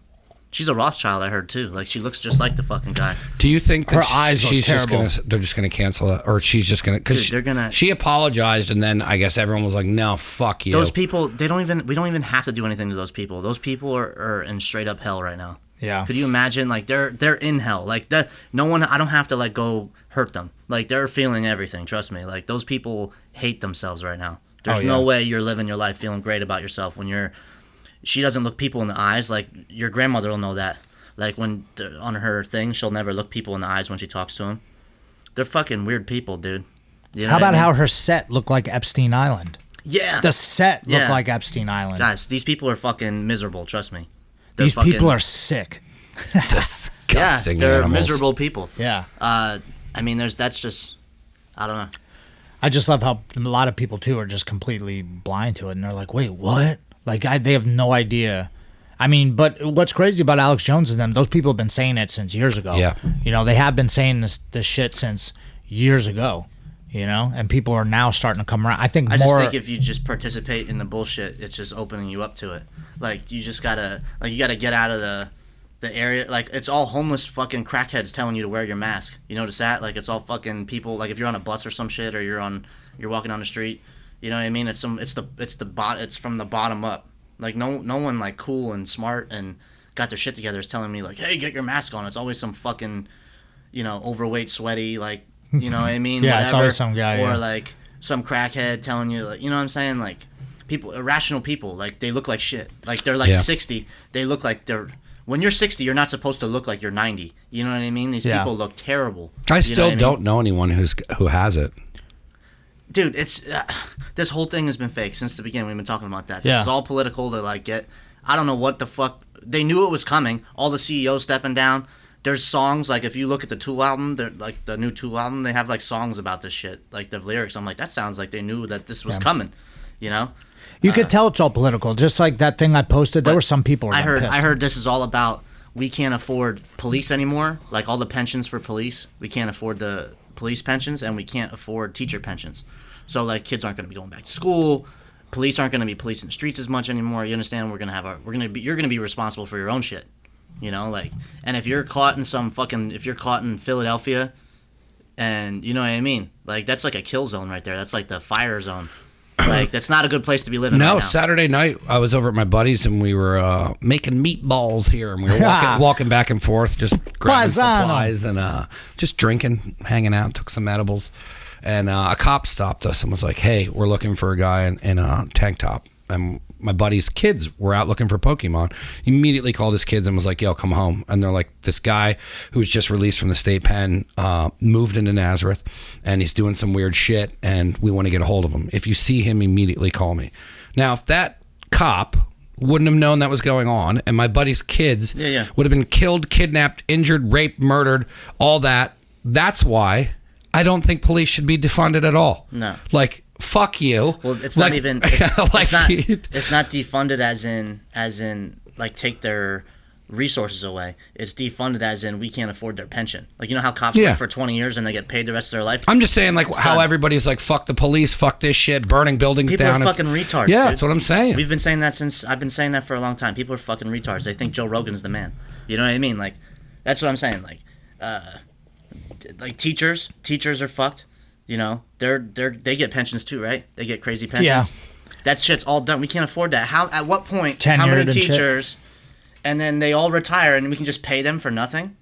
She's a Rothschild, I heard too. Like she looks just like the fucking guy. Do you think that Her eyes look she's just terrible. they're just gonna cancel it, or she's just gonna? Because Dude, they're gonna- She apologized, and then I guess everyone was like, "No, fuck you." Those people, we don't even have to do anything to those people. Those people are in straight up hell right now. Yeah. Could you imagine? Like they're in hell. Like that. No one. I don't have to like go hurt them. Like they're feeling everything. Trust me. Like those people hate themselves right now. There's no way you're living your life feeling great about yourself when you're. She doesn't look people in the eyes. Like your grandmother will know that. Like when on her thing, she'll never look people in the eyes when she talks to them. They're fucking weird people, dude. You know How what I about mean? how her set looked like Epstein Island? Yeah. The set looked Yeah. like Epstein Island. Guys, these people are fucking miserable. Trust me. They're These fucking- people are sick. Disgusting. Yeah, they're animals. miserable people. Yeah. I mean, that's just, I don't know. I just love how a lot of people too are just completely blind to it, and they're like, "Wait, what?" Like they have no idea. I mean, but what's crazy about Alex Jones and them? Those people have been saying it since years ago. Yeah. You know, they have been saying this shit since years ago. You know, and people are now starting to come around. I think I just more. think if you just participate in the bullshit, it's just opening you up to it. Like you just gotta, get out of the area. Like it's all homeless fucking crackheads telling you to wear your mask. You notice that? Like it's all fucking people. Like if you're on a bus or some shit, or you're walking down the street. You know what I mean? It's from the bottom up. Like no one like cool and smart and got their shit together is telling me like, hey, get your mask on. It's always some fucking, overweight, sweaty, like, you know what I mean? Yeah, it's always some guy, or yeah. like some crackhead telling you, like, you know what I'm saying? Like people, irrational people, like they look like shit. Like they're like Yeah. 60. They look like they're. When you're 60, you're not supposed to look like you're 90. You know what I mean? These Yeah. people look terrible. I You know still what I mean? don't know anyone who has it. Dude, it's this whole thing has been fake since the beginning. We've been talking about that. This Yeah. is all political to like get. I don't know what the fuck. They knew it was coming. All the CEOs stepping down. There's songs like if you look at the Tool album, they're like the new Tool album. They have like songs about this shit, like the lyrics. I'm like, that sounds like they knew that this was coming. You know. You could tell it's all political. Just like that thing I posted, there were some people. Who were getting pissed. I heard this is all about we can't afford police anymore. Like all the pensions for police, we can't afford the police pensions, and we can't afford teacher pensions. So like kids aren't going to be going back to school. Police aren't going to be policing the streets as much anymore. You understand? You're going to be responsible for your own shit. You know, like, and if you're caught in Philadelphia, and you know what I mean, like that's like a kill zone right there. That's like the fire zone. Like, that's not a good place to be living. No, right now. Saturday night I was over at my buddies and we were making meatballs here, and we were walking back and forth, just grabbing supplies and just drinking, hanging out. Took some edibles, and a cop stopped us and was like, "Hey, we're looking for a guy in a tank top." And my buddy's kids were out looking for Pokemon. He immediately called his kids and was like, "Yo, come home." And they're like, "This guy who was just released from the state pen moved into Nazareth, and he's doing some weird shit, and we want to get a hold of him. If you see him, immediately call me." Now, if that cop wouldn't have known that was going on, and my buddy's kids would have been killed, kidnapped, injured, raped, murdered, all that, that's why I don't think police should be defunded at all. No. Like, fuck you. Well, it's not even. It's, like, it's not defunded as in like take their resources away. It's defunded as in we can't afford their pension. Like, you know how cops work for 20 years and they get paid the rest of their life. I'm just saying, like, how everybody's like, fuck the police, fuck this shit, burning buildings People down. People are fucking retards. Yeah, dude. that's what I'm saying. We've been saying that since I've been saying that for a long time. People are fucking retards. They think Joe Rogan's the man. You know what I mean? Like, that's what I'm saying. Like teachers are fucked. You know, they get pensions too, right? They get crazy pensions. Yeah. That shit's all done. We can't afford that. How? At what point? Tenured how many and teachers? And then they all retire, and we can just pay them for nothing?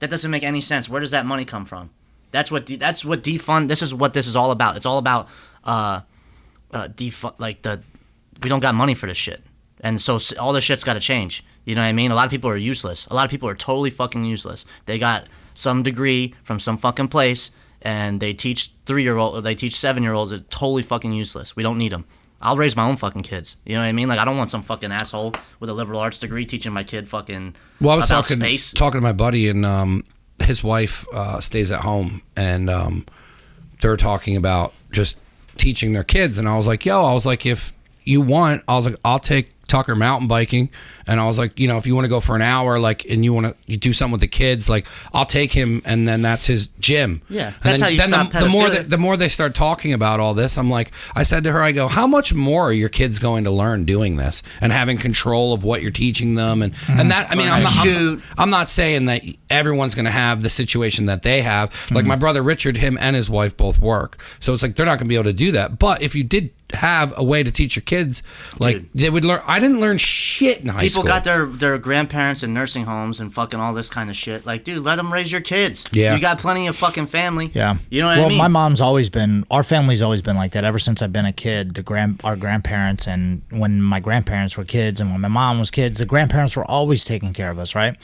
That doesn't make any sense. Where does that money come from? That's what defund. This is what this is all about. It's all about defund. Like we don't got money for this shit, and so all this shit's got to change. You know what I mean? A lot of people are useless. A lot of people are totally fucking useless. They got some degree from some fucking place, and they teach 3-year-old, they teach 7-year-olds. It's totally fucking useless. We don't need them. I'll raise my own fucking kids. You know what I mean? Like, I don't want some fucking asshole with a liberal arts degree teaching my kid fucking Well, I was about talking space. to my buddy, and his wife stays at home, and they're talking about just teaching their kids. And I was like, if you want, I'll take Tucker mountain biking, and I was like, if you want to go for an hour, like, and you do something with the kids, like, I'll take him, and then that's his gym. Yeah, and that's how you stop pedophilia. the more they start talking about all this, I'm like, I said to her, I go, how much more are your kids going to learn doing this and having control of what you're teaching them, and that, I mean, I'm not saying that everyone's going to have the situation that they have. Like my brother Richard, him and his wife both work, so it's like they're not going to be able to do that. But if you did have a way to teach your kids, like, dude, they would learn. I didn't learn shit in high school. People got their grandparents in nursing homes and fucking all this kind of shit. Like, dude, let them raise your kids. Yeah, you got plenty of fucking family. Yeah, you know what I mean. Well, my mom's always been. Our family's always been like that ever since I've been a kid. Our grandparents, and when my grandparents were kids, and when my mom was kids, the grandparents were always taking care of us, right?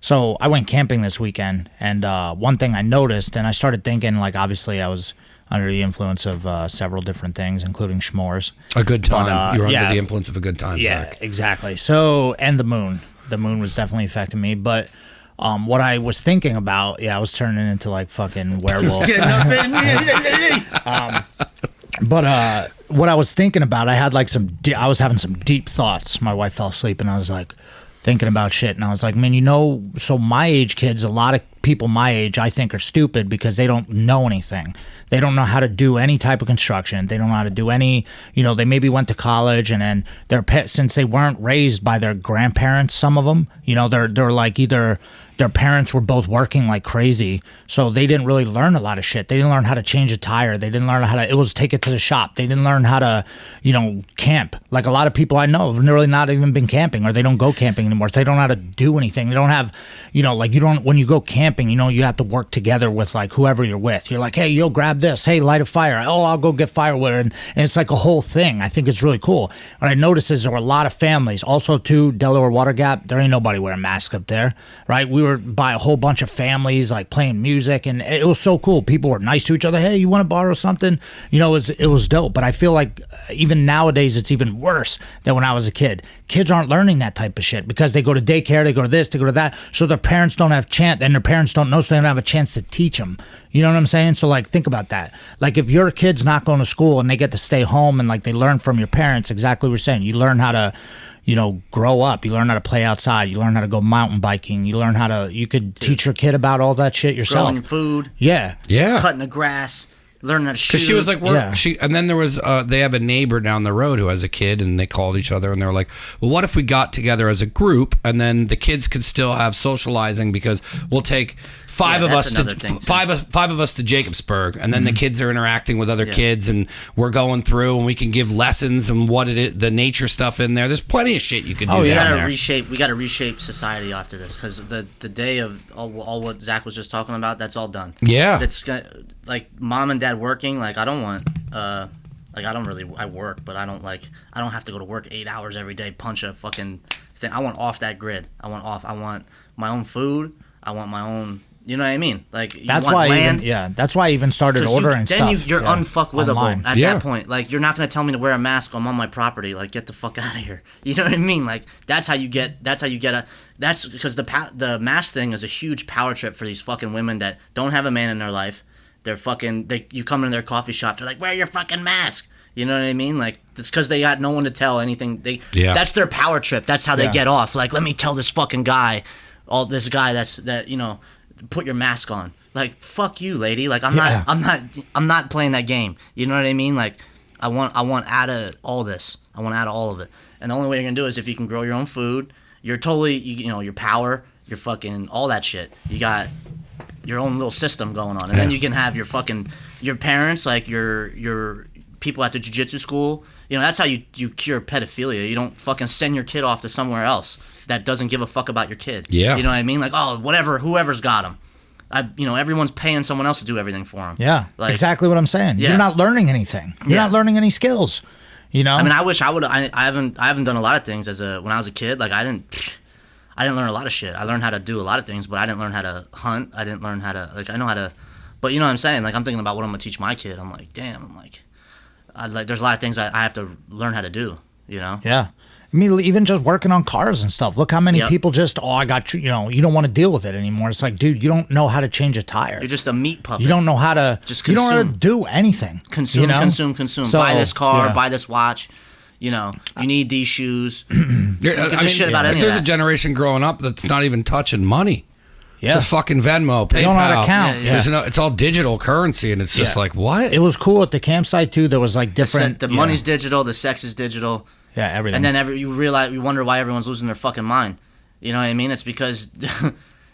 So I went camping this weekend, and one thing I noticed, and I started thinking, like, obviously I was under the influence of several different things, including s'mores. A good time. But, you were under the influence of a good time, yeah, Zach. exactly. So, and the moon. The moon was definitely affecting me. But what I was thinking about, I was turning into, like, fucking werewolf. But what I was thinking about, I had, like, I was having some deep thoughts. My wife fell asleep, and I was, like, thinking about shit, and I was like, man, so my age kids, a lot of people my age, I think, are stupid because they don't know anything. They don't know how to do any type of construction. They don't know how to do any, they maybe went to college, and then their pet, since they weren't raised by their grandparents, some of them, they're like, either their parents were both working like crazy, so they didn't really learn a lot of shit. They didn't learn how to change a tire. They didn't learn how to, it was take it to the shop. They didn't learn how to, camp. Like, a lot of people I know have really not even been camping, or they don't go camping anymore. They don't know how to do anything. They don't have, when you go camping, you have to work together with, like, whoever you're with. You're like, hey, you'll grab this. Hey, light a fire. Oh, I'll go get firewood. And it's like a whole thing. I think it's really cool. What I noticed is there were a lot of families. Also, too, Delaware Water Gap, there ain't nobody wearing masks up there, right? We were by a whole bunch of families, like, playing music, and it was so cool. People were nice to each other. Hey, you want to borrow something? It was dope. But I feel like even nowadays it's even worse than when I was a kid. Kids aren't learning that type of shit because they go to daycare, they go to this, they go to that, so their parents don't have chance, and their parents don't know, so they don't have a chance to teach them. You know what I'm saying? So, like, think about that. Like, if your kid's not going to school and they get to stay home and, like, they learn from your parents, exactly what we're saying. You learn how to, grow up. You learn how to play outside. You learn how to go mountain biking. You learn how to, you could teach your kid about all that shit yourself. Growing food. Yeah. Yeah. Cutting the grass. learning how to shoot. Because she was like, Yeah. and then there was, they have a neighbor down the road who has a kid, and they called each other, and they were like, well, what if we got together as a group, and then the kids could still have socializing, because we'll take five of us to Jacobsburg, and then the kids are interacting with other kids, and we're going through, and we can give lessons and what it is, the nature stuff in there. There's plenty of shit you could do. We down gotta there. reshape. We gotta reshape society after this, because the day of all what Zach was just talking about, that's all done. Yeah. That's like mom and dad working. Like I don't want. I work, but I don't have to go to work 8 hours every day, punch a fucking thing. I want off that grid. I want my own food. I want my own. You know what I mean? Like That's you want why land. that's why I even started ordering stuff. Then you're unfuckwittable online. at that point. Like you're not gonna tell me to wear a mask. I'm on my property. Like get the fuck out of here. You know what I mean? Like that's how you get that's because the mask thing is a huge power trip for these fucking women that don't have a man in their life. They're you come in their coffee shop. They're like, wear your fucking mask. You know what I mean? Like it's because they got no one to tell anything. That's their power trip. That's how they get off. Like let me tell this fucking guy, put your mask on. Like fuck you, lady. Like I'm not playing that game. You know what I mean? Like I want out of all this. I want out of all of it. And the only way you're gonna do it is if you can grow your own food. You're totally your power. Your fucking all that shit. You got your own little system going on, and then you can have your parents, like your people at the jiu-jitsu school. That's how you cure pedophilia. You don't fucking send your kid off to somewhere else that doesn't give a fuck about your kid. Yeah. You know what I mean? Like, oh, whatever, whoever's got him. Everyone's paying someone else to do everything for them. Yeah, like, exactly what I'm saying. Yeah. You're not learning anything. You're not learning any skills. I mean, I wish I would. I haven't done a lot of things when I was a kid. Like I didn't learn a lot of shit. I learned how to do a lot of things, but I didn't learn how to hunt. I didn't learn how to I know how to, but you know what I'm saying? Like I'm thinking about what I'm gonna teach my kid. I'm like, damn. There's a lot of things I have to learn how to do. Yeah. I mean, even just working on cars and stuff. Look how many people just, I got you. You don't want to deal with it anymore. It's like, dude, you don't know how to change a tire. You're just a meat puppet. You don't know how to. Just you don't know how to consume. do anything. Consume. So, buy this car. Buy this watch. You need these shoes. Give a shit about any of There's that. a generation growing up that's not even touching money. Yeah. It's fucking Venmo, PayPal. They don't know how to count. Yeah. It's all digital currency, and it's just like, what? It was cool at the campsite too. There was like different. The money's digital. The sex is digital. Yeah, everything. And then you wonder why everyone's losing their fucking mind. You know what I mean? It's because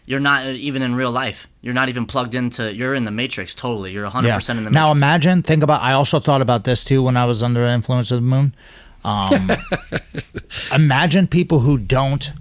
you're not even in real life. You're not even plugged into. You're in the matrix totally. You're 100% in the matrix. Now think about. I also thought about this too when I was under the influence of the moon. Imagine people who don't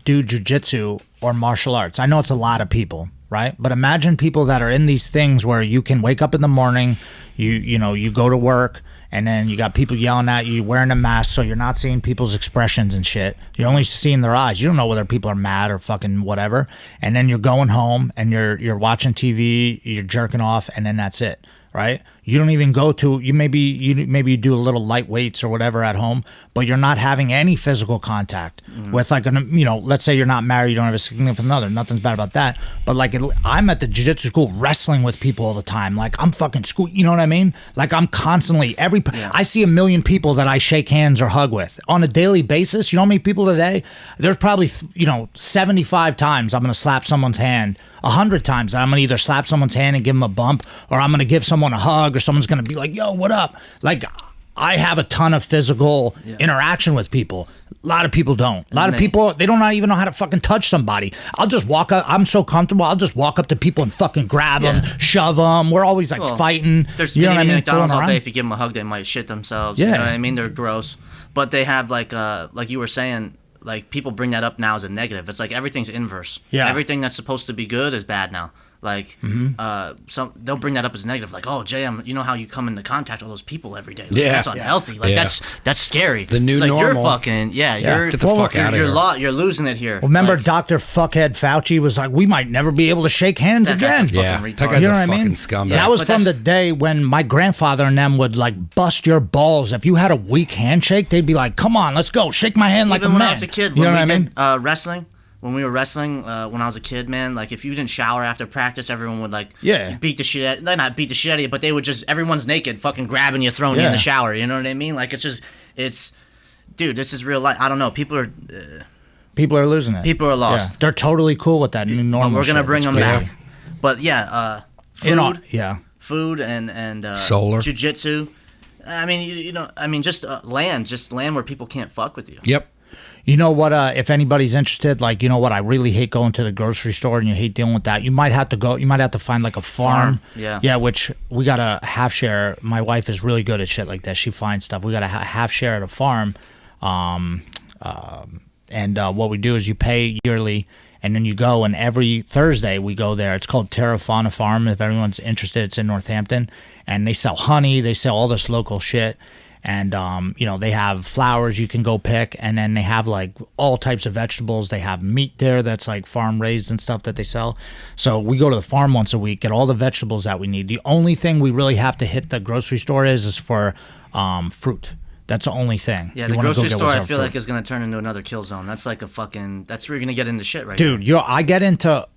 do jujitsu or martial arts. I know it's a lot of people, right? But imagine people that are in these things where you can wake up in the morning, you go to work, and then you got people yelling at you, wearing a mask, so you're not seeing people's expressions and shit. You're only seeing their eyes. You don't know whether people are mad or fucking whatever. And then you're going home and you're watching TV, you're jerking off, and then that's it. Right? You don't even go to maybe you do a little light weights or whatever at home, but you're not having any physical contact with let's say you're not married, you don't have a significant other. Nothing's bad about that. But I'm at the jiu-jitsu school wrestling with people all the time. Like I'm fucking school, you know what I mean? Like I'm constantly I see a million people that I shake hands or hug with on a daily basis. You know how many people today? There's probably 75 times I'm gonna slap someone's hand. 100 times I'm gonna either slap someone's hand and give them a bump, or I'm gonna give someone a hug, or someone's gonna be like, yo, what up? Like I have a ton of physical interaction with people. A lot of people don't. A lot of people, they don't even know how to fucking touch somebody. I'll just walk up. I'm so comfortable. I'll just walk up to people and fucking grab them, shove them. We're always fighting. There's you know what I mean? McDonald's all day. If you give them a hug, they might shit themselves. Yeah. You know what I mean? They're gross. But they have like you were saying, like people bring that up now as a negative. It's like everything's inverse. Yeah. Everything that's supposed to be good is bad now. Like, they'll bring that up as negative. Like, oh, JM, you know how you come into contact with those people every day? Like, that's unhealthy. Like, that's scary. The new it's like, normal. You're fucking, you're, get the fuck out of here. You're losing it here. Well, remember, like, Dr. Fuckhead Fauci was like, we might never be able to shake hands again. Yeah, that guy's you know a what I mean? scumbag. That was from the day when my grandfather and them would like bust your balls. If you had a weak handshake, they'd be like, come on, let's go. Shake my hand like a man. Even when I was a kid, you know when what I we mean? did wrestling, when we were wrestling, when I was a kid, man, like if you didn't shower after practice, everyone would beat the shit out. They not beat the shit out of you, but they would just everyone's naked, fucking grabbing you, throwing you in the shower. You know what I mean? Like dude, this is real life. I don't know. People are losing it. People are lost. Yeah. They're totally cool with that new normal. We're gonna bring them back. But food and Solar. jujitsu. I mean, just land where people can't fuck with you. Yep. You know what? If anybody's interested, like, you know what? I really hate going to the grocery store, and you hate dealing with that. You might have to go. You might have to find like a farm. Yeah. Which we got a half share. My wife is really good at shit like that. She finds stuff. We got a half share at a farm. And what we do is you pay yearly, and then you go. And every Thursday we go there. It's called Terra Fauna Farm. If everyone's interested, it's in Northampton, and they sell honey. They sell all this local shit. And, they have flowers you can go pick, and then they have, like, all types of vegetables. They have meat there that's, like, farm-raised and stuff that they sell. So we go to the farm once a week, get all the vegetables that we need. The only thing we really have to hit the grocery store is for fruit. That's the only thing. Yeah, the grocery store, I feel like, is going to turn into another kill zone. That's like that's where you're going to get into shit right Dude, I get into...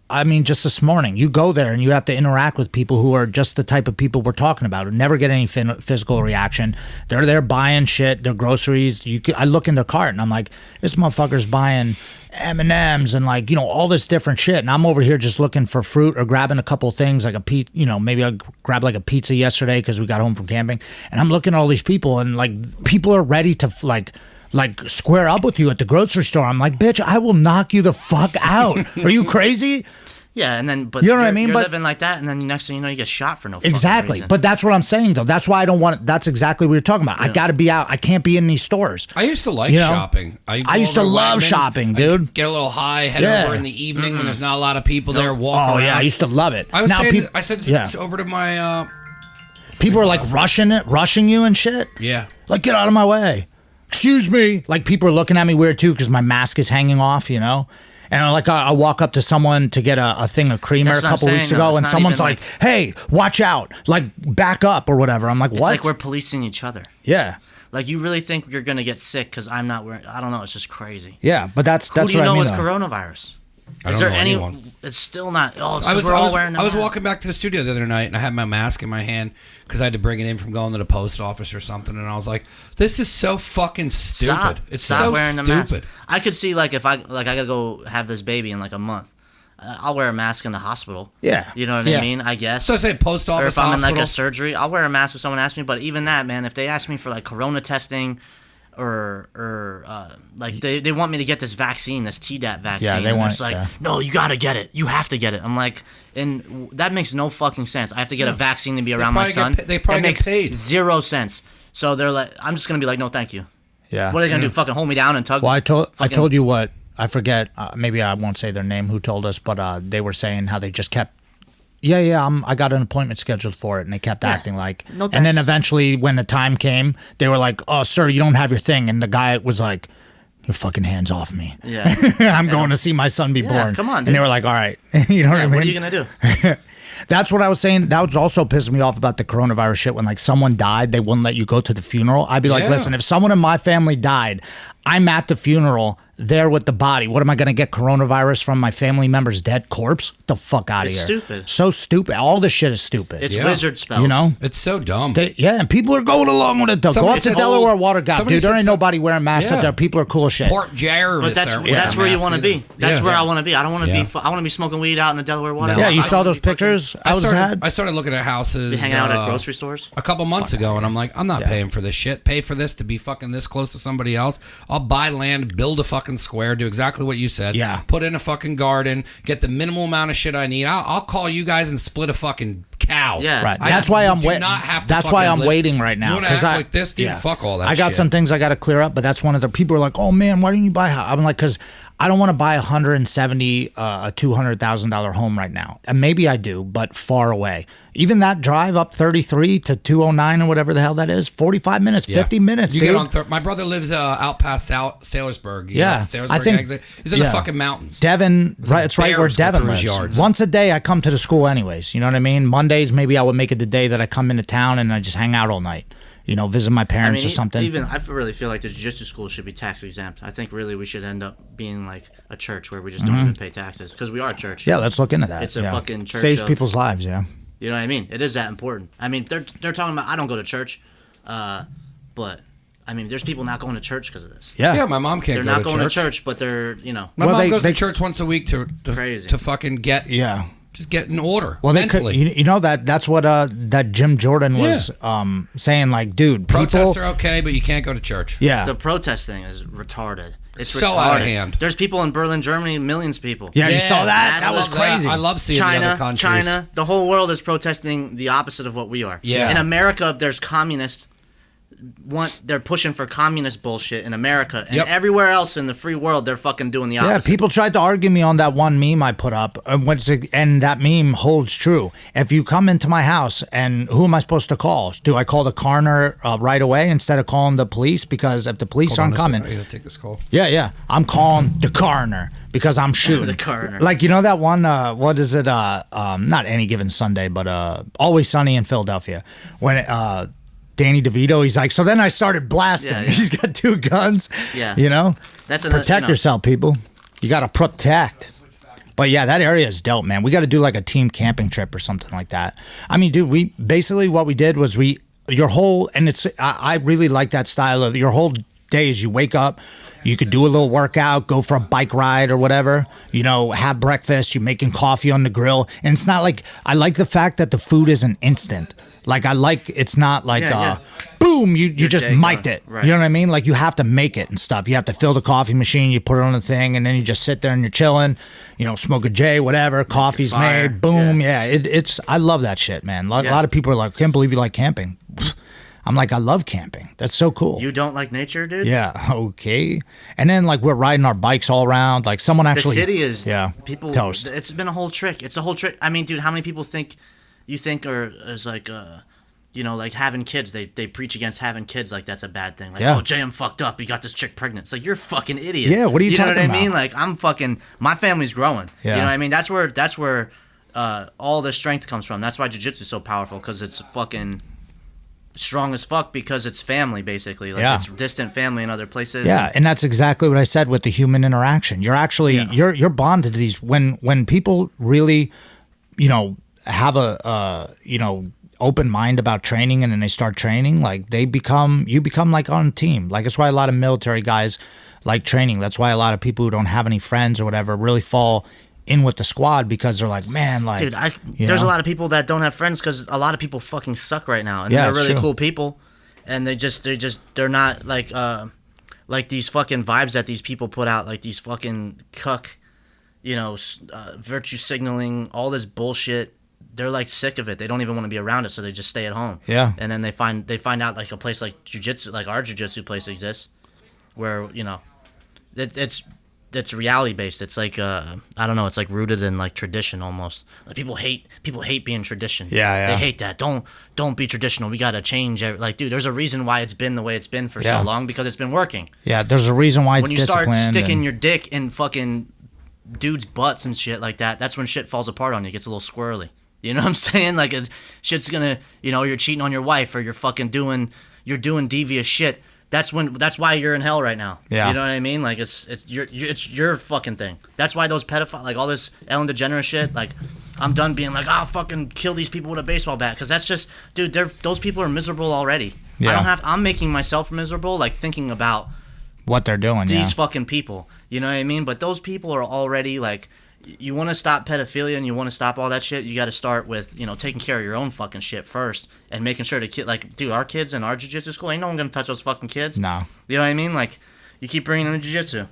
just this morning, you go there and you have to interact with people who are just the type of people we're talking about, who never get any physical reaction. They're there buying shit, their groceries. I look in their cart and I'm like, this motherfucker's buying M&Ms and like, all this different shit. And I'm over here just looking for fruit or grabbing a couple things like maybe I grabbed like a pizza yesterday because we got home from camping. And I'm looking at all these people and like people are ready to like square up with you at the grocery store. I'm like, bitch, I will knock you the fuck out. Are you crazy? Yeah, and then you know what I mean? You're but living like that, and then next thing you know, you get shot for no fucking exactly. reason. But that's what I'm saying, though. That's why I don't want. That's exactly what you're talking about. Yeah. I got to be out. I can't be in these stores. I used to like shopping. I used to love shopping, dude. Get a little high, head over in the evening when there's not a lot of people there. Walk around. Oh yeah, I used to love it. I said over to my. People are like rushing you and shit. Yeah. Like, get out of my way. Excuse me. Like, people are looking at me weird too because my mask is hanging off, And like I walk up to someone to get a thing of creamer a couple weeks ago, and someone's like, "Hey, watch out! Like, back up or whatever." I'm like, "What?" It's like we're policing each other. Yeah. Like, you really think you're gonna get sick because I'm not wearing? I don't know. It's just crazy. Yeah, but that's Who do you what know I mean, with coronavirus? I don't know anyone. It's still not. Oh, I was wearing walking back to the studio the other night, and I had my mask in my hand because I had to bring it in from going to the post office or something, and I was like, "This is so fucking stupid. Stop so wearing the stupid." mask. I could see like if I gotta go have this baby in like a month. I'll wear a mask in the hospital. Yeah. You know what I mean? I guess. So I say post office, or if I'm hospital. in like a surgery, I'll wear a mask if someone asks me. But even that, man, if they ask me for like corona testing, or like they want me to get this vaccine, this Tdap vaccine. Yeah, they want. It's like, no, you gotta get it. You have to get it. I'm like, and that makes no fucking sense. I have to get a vaccine to be around my son. They probably makes paid. zero sense. So they're like, I'm just gonna be like, no, thank you. Yeah. What are they gonna do? Fucking hold me down and tug? Well, I told you what. I forget. Maybe I won't say their name. Who told us? But they were saying how they just kept. Yeah. I got an appointment scheduled for it, and they kept acting like. No thanks. And then eventually, when the time came, they were like, "Oh, sir, you don't have your thing," and the guy was like, "Your fucking hands off me." Yeah. I'm going to see my son be born. Come on, dude. And they were like, "All right," you know what I mean? What are you gonna do? That's what I was saying. That was also pissing me off about the coronavirus shit. When like someone died, they wouldn't let you go to the funeral. I'd be like, listen, if someone in my family died, I'm at the funeral there with the body. What am I going to get coronavirus from my family member's dead corpse? Get the fuck out of here. It's stupid. So stupid. All this shit is stupid. It's wizard spells. It's so dumb. And people are going along with it though. Go up to Delaware Water Gap, dude. There ain't nobody wearing masks up there. People are cool as shit. Port Jervis. But that's where you want to be. That's where I want to be. I don't want to be. I want to be smoking weed out in the Delaware Water. Yeah, you saw those pictures I started looking at houses. Hanging out at grocery stores a couple months ago, and I'm like, I'm not paying for this shit. Pay for this to be fucking this close to somebody else. I'll buy land, build a fucking square, do exactly what you said. Yeah. Put in a fucking garden, get the minimal amount of shit I need. I'll call you guys and split a fucking cow. Yeah. Right. That's why I'm waiting. That's why I'm waiting right now. You want to act like this, dude? Fuck all that. I got some things I got to clear up, but that's one of the people are like, oh man, why didn't you buy a house? I'm like, because I don't want to buy a $170,000, a $200,000 home right now. And maybe I do, but far away. Even that drive up 33 to 209 or whatever the hell that is, 45 minutes, 50 minutes, you dude. Get on my brother lives out past Sailorsburg. I think exit. He's in the fucking mountains. Devon, right? It's right where Devon lives. Yards. Once a day, I come to the school anyways. You know what I mean? Mondays, maybe I would make it the day that I come into town and I just hang out all night. Visit my parents or something. I really feel like the jiu-jitsu school should be tax exempt. I think really we should end up being like a church where we just don't even pay taxes because we are a church. Yeah, let's look into that. It's a fucking church. Saves people's lives, yeah. You know what I mean? It is that important. I mean, they're talking about I don't go to church, but I mean, there's people not going to church because of this. Yeah, my mom can't. They're not going to church, but they're My mom goes to church once a week to crazy to fucking get just get in order. Well, mentally. you know that's what that Jim Jordan was saying. Like, dude, Protests people are okay, but you can't go to church. Yeah, The protest thing is retarded. It's So retarded. out of hand. There's people in Berlin, Germany, millions of people. yeah, you saw that? That was I love crazy. I love seeing the other countries. China, the whole world is protesting the opposite of what we are. Yeah. In America, there's communists. They're pushing for communist bullshit in America, and Yep. everywhere else in the free world, they're fucking doing the Yeah, opposite. people tried to argue me on that one meme I put up, and that meme holds true. If you come into my house, and who am I supposed to call? Do I call the coroner right away instead of calling the police? Because if the police Hold on aren't a second. coming, I gotta take this call. yeah, I'm calling the coroner because I'm shooting. The coroner. Like, you know that one, what is it? Not Any Given Sunday, but Always Sunny in Philadelphia. When Danny DeVito, he's like, so then I started blasting. Yeah. He's got 2 guns. Yeah. You know? That's another- Protect you know. yourself, people. You got to protect. But yeah, that area is dope, man. We got to do like a team camping trip or something like that. I mean, dude, we basically what we did was I really like that style of your whole day is you wake up, you could do a little workout, go for a bike ride or whatever, you know, have breakfast, you're making coffee on the grill. And it's not like, I like the fact that the food isn't instant. Like, it's not like, Yeah. boom, you just day mic'd gone. it. Right. You know what I mean? Like, you have to make it and stuff. You have to fill the coffee machine, you put it on the thing, and then you just sit there and you're chilling, you know, smoke a J, whatever, coffee's fire. made, boom. Yeah, I love that shit, man. A lot of people are like, can't believe you like camping. I'm like, I love camping. That's so cool. You don't like nature, dude? Yeah, okay. And then, like, we're riding our bikes all around. Like, someone The actually... city is people... people. Toast. It's been a whole trick. It's a whole trick. I mean, dude, how many people think is like you know, like having kids? They preach against having kids like that's a bad thing. Like, Yeah. oh, JM fucked up. He got this chick pregnant. It's like, you're a fucking idiot. Yeah, what are you know what talking I mean? about? Like, I'm fucking. My family's growing. Yeah. You know what I mean? That's where all the strength comes from. That's why jiu-jitsu is so powerful, because it's fucking strong as fuck, because it's family, basically. Like, Yeah. it's distant family in other places. Yeah, and that's exactly what I said with the human interaction. You're actually you're bonded to these when people really, you know, have a you know, open mind about training, and then they start training, like you become like on a team. Like, that's why a lot of military guys like training. That's why a lot of people who don't have any friends or whatever really fall in with the squad, because they're like, man, like, Dude, there's a lot of people that don't have friends because a lot of people fucking suck right now, and Yeah, they're it's really true. cool people, and they're not like these fucking vibes that these people put out, like these fucking cuck, you know, virtue signaling, all this bullshit. They're like sick of it. They don't even want to be around it, so they just stay at home. Yeah. And then they find out like a place like jujitsu, like our jujitsu place exists, where, you know, it's reality based. It's like I don't know. It's like rooted in like tradition almost. Like, people hate being tradition. Yeah. They hate that. Don't be traditional. We gotta change. Like, dude, there's a reason why it's been the way it's been for Yeah. so long, because it's been working. Yeah, there's a reason why it's When you start disciplined. sticking and- your dick in fucking dudes' butts and shit like that, that's when shit falls apart on you. It gets a little squirrely. You know what I'm saying? Like, shit's gonna, you know, you're cheating on your wife, or you're doing devious shit. That's why you're in hell right now. Yeah. You know what I mean? Like, it's your fucking thing. That's why those pedophiles, like all this Ellen DeGeneres shit, like, I'm done being like, I'll fucking kill these people with a baseball bat, because that's just, dude, those people are miserable already. Yeah. I'm making myself miserable, like, thinking about what they're doing. these fucking people. You know what I mean? But those people are already like, you want to stop pedophilia and you want to stop all that shit, you got to start with, you know, taking care of your own fucking shit first, and making sure the kid, like, dude, our kids in our jiu-jitsu school, ain't no one gonna touch those fucking kids. No. You know what I mean? Like, you keep bringing them to jiu-jitsu.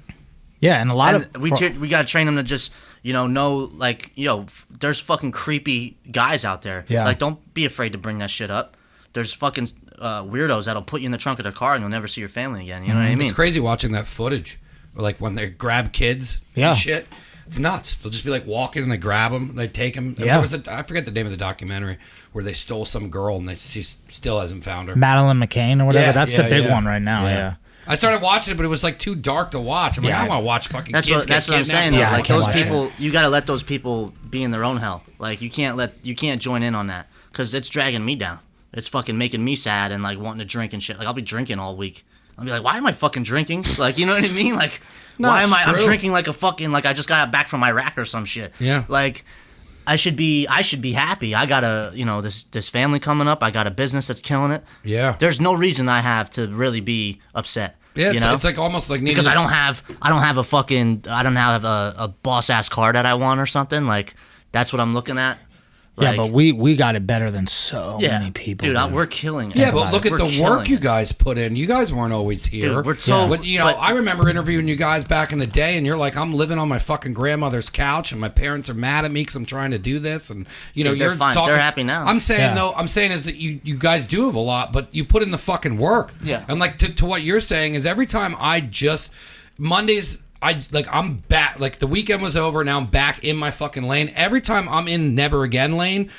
Yeah, and a lot of We got to train them to just, you know, like, yo, there's fucking creepy guys out there. Yeah. Like, don't be afraid to bring that shit up. There's fucking weirdos that'll put you in the trunk of their car and you'll never see your family again. You know what I mean? It's crazy watching that footage, like when they grab kids Yeah. and shit. It's nuts. They'll just be like walking and they grab them, they take them. Yeah. I forget the name of the documentary where they stole some girl and she still hasn't found her. Madeline McCain or whatever. Yeah, That's the yeah, big yeah. one right now. Yeah. I started watching it, but it was like too dark to watch. I'm like, Yeah. I don't want to watch fucking That's kids what I'm get saying. kidnapped. Yeah, I Like, can't those watch it. people, you got to let those people be in their own hell. Like, you can't join in on that, because it's dragging me down. It's fucking making me sad and like wanting to drink and shit. Like, I'll be drinking all week. I'll be like, why am I fucking drinking? Like, you know what I mean? Like, No, why am it's I? I'm true. drinking like a fucking, like I just got back from Iraq or some shit. Yeah. Like, I should be happy. I got this family coming up. I got a business that's killing it. Yeah. There's no reason I have to really be upset. Yeah, you know? it's like almost like needing Because I don't have a boss ass car that I want or something. Like, That's what I'm looking at. Yeah, Like, but we got it better than so many people. dude. We're killing it. Yeah, but look at We're the killing work you it. guys put in. You guys weren't always here. Dude, we're so- But, you know, but- I remember interviewing you guys back in the day, and you're like, I'm living on my fucking grandmother's couch, and my parents are mad at me because I'm trying to do this, and you know, Dude, they're you're fine. talking. They're happy now. I'm saying Yeah. though, I'm saying is that you guys do have a lot, but you put in the fucking work. Yeah. And like to what you're saying is every time I just Mondays. I'm back. Like the weekend was over. Now I'm back in my fucking lane. Every time I'm in Never Again lane,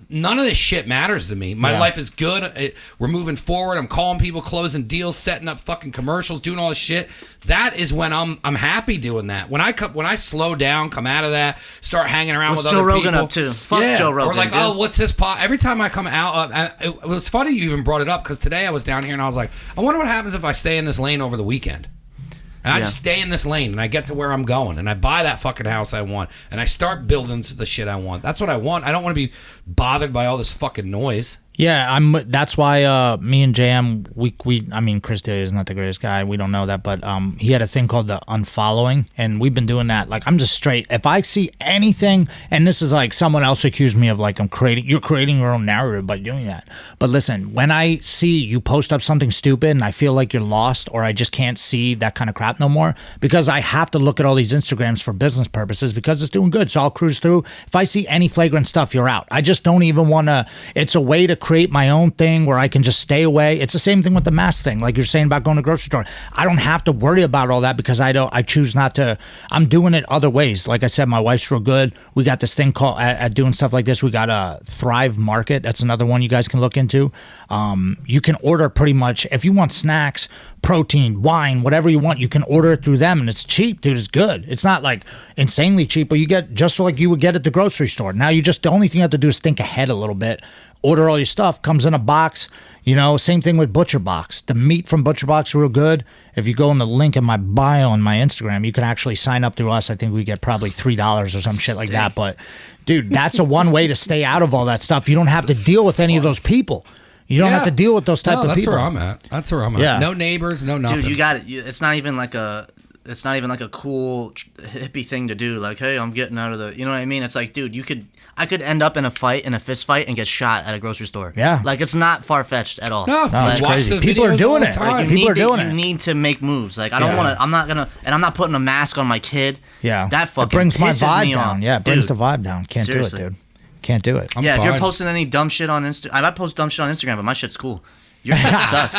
none of this shit matters to me. My life is good. We're moving forward. I'm calling people, closing deals, setting up fucking commercials, doing all this shit. That is when I'm happy doing that. When I slow down, come out of that, start hanging around What's with Joe other Rogan people. up to? Fuck Joe Rogan, Or like, dude. oh, what's his pot? Every time I come out, it was funny you even brought it up because today I was down here and I was like, I wonder what happens if I stay in this lane over the weekend. And I just stay in this lane and I get to where I'm going and I buy that fucking house I want and I start building the shit I want. That's what I want. I don't want to be bothered by all this fucking noise. Yeah, that's why me and JM I mean Chris D'Elia is not the greatest guy, we don't know that, but he had a thing called the unfollowing, and we've been doing that. Like, I'm just straight, if I see anything, and this is like someone else accused me of like you're creating your own narrative by doing that. But listen, when I see you post up something stupid and I feel like you're lost, or I just can't see that kind of crap no more, because I have to look at all these Instagrams for business purposes because it's doing good, so I'll cruise through. If I see any flagrant stuff, you're out. I just don't even want to. It's a way to create my own thing where I can just stay away. It's the same thing with the mask thing, like you're saying about going to the grocery store. I don't have to worry about all that because I choose not to. I'm doing it other ways. Like I said, my wife's real good. We got this thing called at doing stuff like this. We got a Thrive Market. That's another one you guys can look into. You can order pretty much if you want snacks, protein, wine, whatever you want, you can order it through them, and it's cheap, dude. It's good. It's not like insanely cheap, but you get just like you would get at the grocery store. Now the only thing you have to do is think ahead a little bit. Order all your stuff, comes in a box. You know, same thing with Butcher Box. The meat from Butcher Box is real good. If you go in the link in my bio on my Instagram, you can actually sign up through us. I think we get probably $3 or some shit like that. But dude, that's a one way to stay out of all that stuff. You don't have to deal with any of those people. You don't have to deal with those type of that's people. That's where I'm at. Yeah. No neighbors, no nothing. Dude, you got it. It's not even like a cool hippie thing to do. Like, hey, I'm getting out of the. You know what I mean? It's like, dude, I could end up in a fist fight, and get shot at a grocery store. Yeah. Like, it's not far fetched at all. No, it's watch crazy. the People are videos doing all the it. time. Like, people are doing You it. need to make moves. Like, I don't want to. I'm not gonna, and I'm not putting a mask on my kid. Yeah, That fucking it brings my pisses vibe me down. off. Yeah, it brings Dude, the vibe down. Can't seriously. do it, dude. Can't do it. Yeah, if you're fine. posting any dumb shit on Instagram, I might post dumb shit on Instagram, but my shit's cool. Your shit sucks.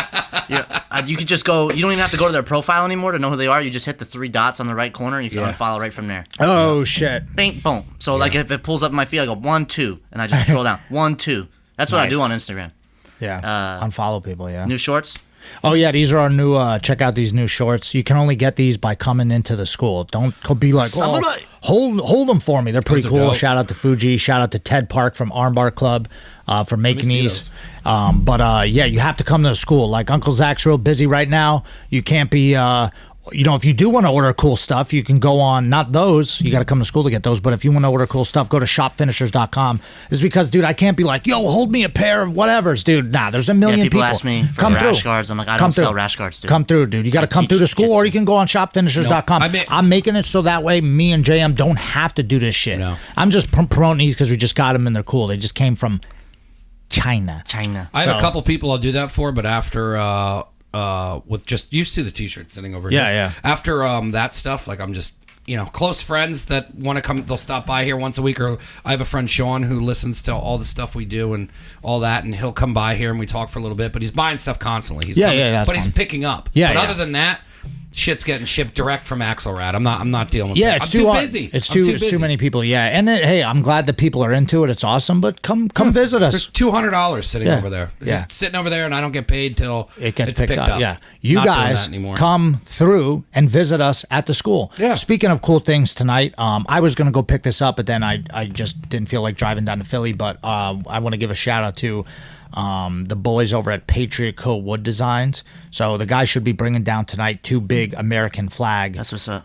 You could just go. You don't even have to go to their profile anymore to know who they are. You just hit the 3 dots on the right corner, and you can unfollow right from there. Oh shit. Bing, boom. So like if it pulls up in my feed, I go 1, 2, and I just scroll down 1, 2. That's what I do Nice. on Instagram. Yeah. Unfollow people. Yeah. New shorts. Oh yeah, these are our new. Check out these new shorts. You can only get these by coming into the school. Don't be like, oh, hold them for me. They're pretty Those are cool. dope. Shout out to Fuji. Shout out to Ted Park from Armbar Club for making see these. But yeah, you have to come to the school. Like Uncle Zach's real busy right now. You can't be. If you do want to order cool stuff, you can go on, not those, you got to come to school to get those, but if you want to order cool stuff, go to shopfinishers.com. It's because, dude, I can't be like, yo, hold me a pair of whatevers, dude. Nah, there's a million Yeah, people. people ask me for come rash through. guards. I'm like, I Come don't sell through. rash guards, dude. Come through, dude. You got to come teach through the school, or jujitsu. you can go on shopfinishers.com. No, I'm making it so that way me and JM don't have to do this shit. No. I'm just promoting these because we just got them and they're cool. They just came from China. China. I have So- a couple people I'll do that for, but after with just you see the t-shirt sitting over Yeah, here. yeah. After that stuff, like I'm just close friends that want to come, they'll stop by here once a week. Or I have a friend Sean who listens to all the stuff we do and all that, and he'll come by here and we talk for a little bit. But he's buying stuff constantly. He's that's but he's fine. picking up. Yeah, but yeah. other than that, shit's getting shipped direct from Axelrad. I'm not dealing with Yeah, that. it's I'm too too hard. busy. It's I'm too many people. Yeah, and hey, I'm glad that people are into it. It's awesome. But come visit us. There's $200 sitting Yeah. over there. It's Yeah. just sitting over there, and I don't get paid till It gets it's picked up. Yeah, you Not doing guys that anymore. come through and visit us at the school. Yeah. Speaking of cool things tonight, I was gonna go pick this up, but then I just didn't feel like driving down to Philly. But I want to give a shout out to the boys over at Patriot Co. Wood Designs. So the guy should be bringing down tonight 2 big American flag. That's what's up.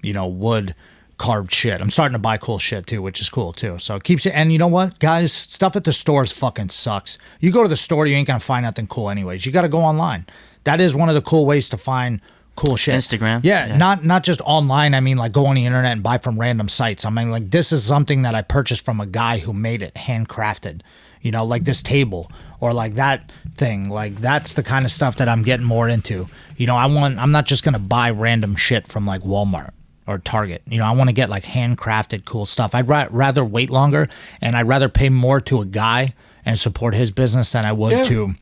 Wood carved shit. I'm starting to buy cool shit too, which is cool too. So it keeps it. And you know what, guys? Stuff at the stores fucking sucks. You go to the store, you ain't gonna find nothing cool anyways. You got to go online. That is one of the cool ways to find cool shit. Instagram. Yeah, not just online. I mean, like go on the internet and buy from random sites. I mean, like this is something that I purchased from a guy who made it handcrafted. You know, like this table or like that thing. Like that's the kind of stuff that I'm getting more into. You know, I'm not just gonna buy random shit from like Walmart or Target. You know, I want to get like handcrafted cool stuff. I'd rather wait longer, and I'd rather pay more to a guy and support his business than I would to.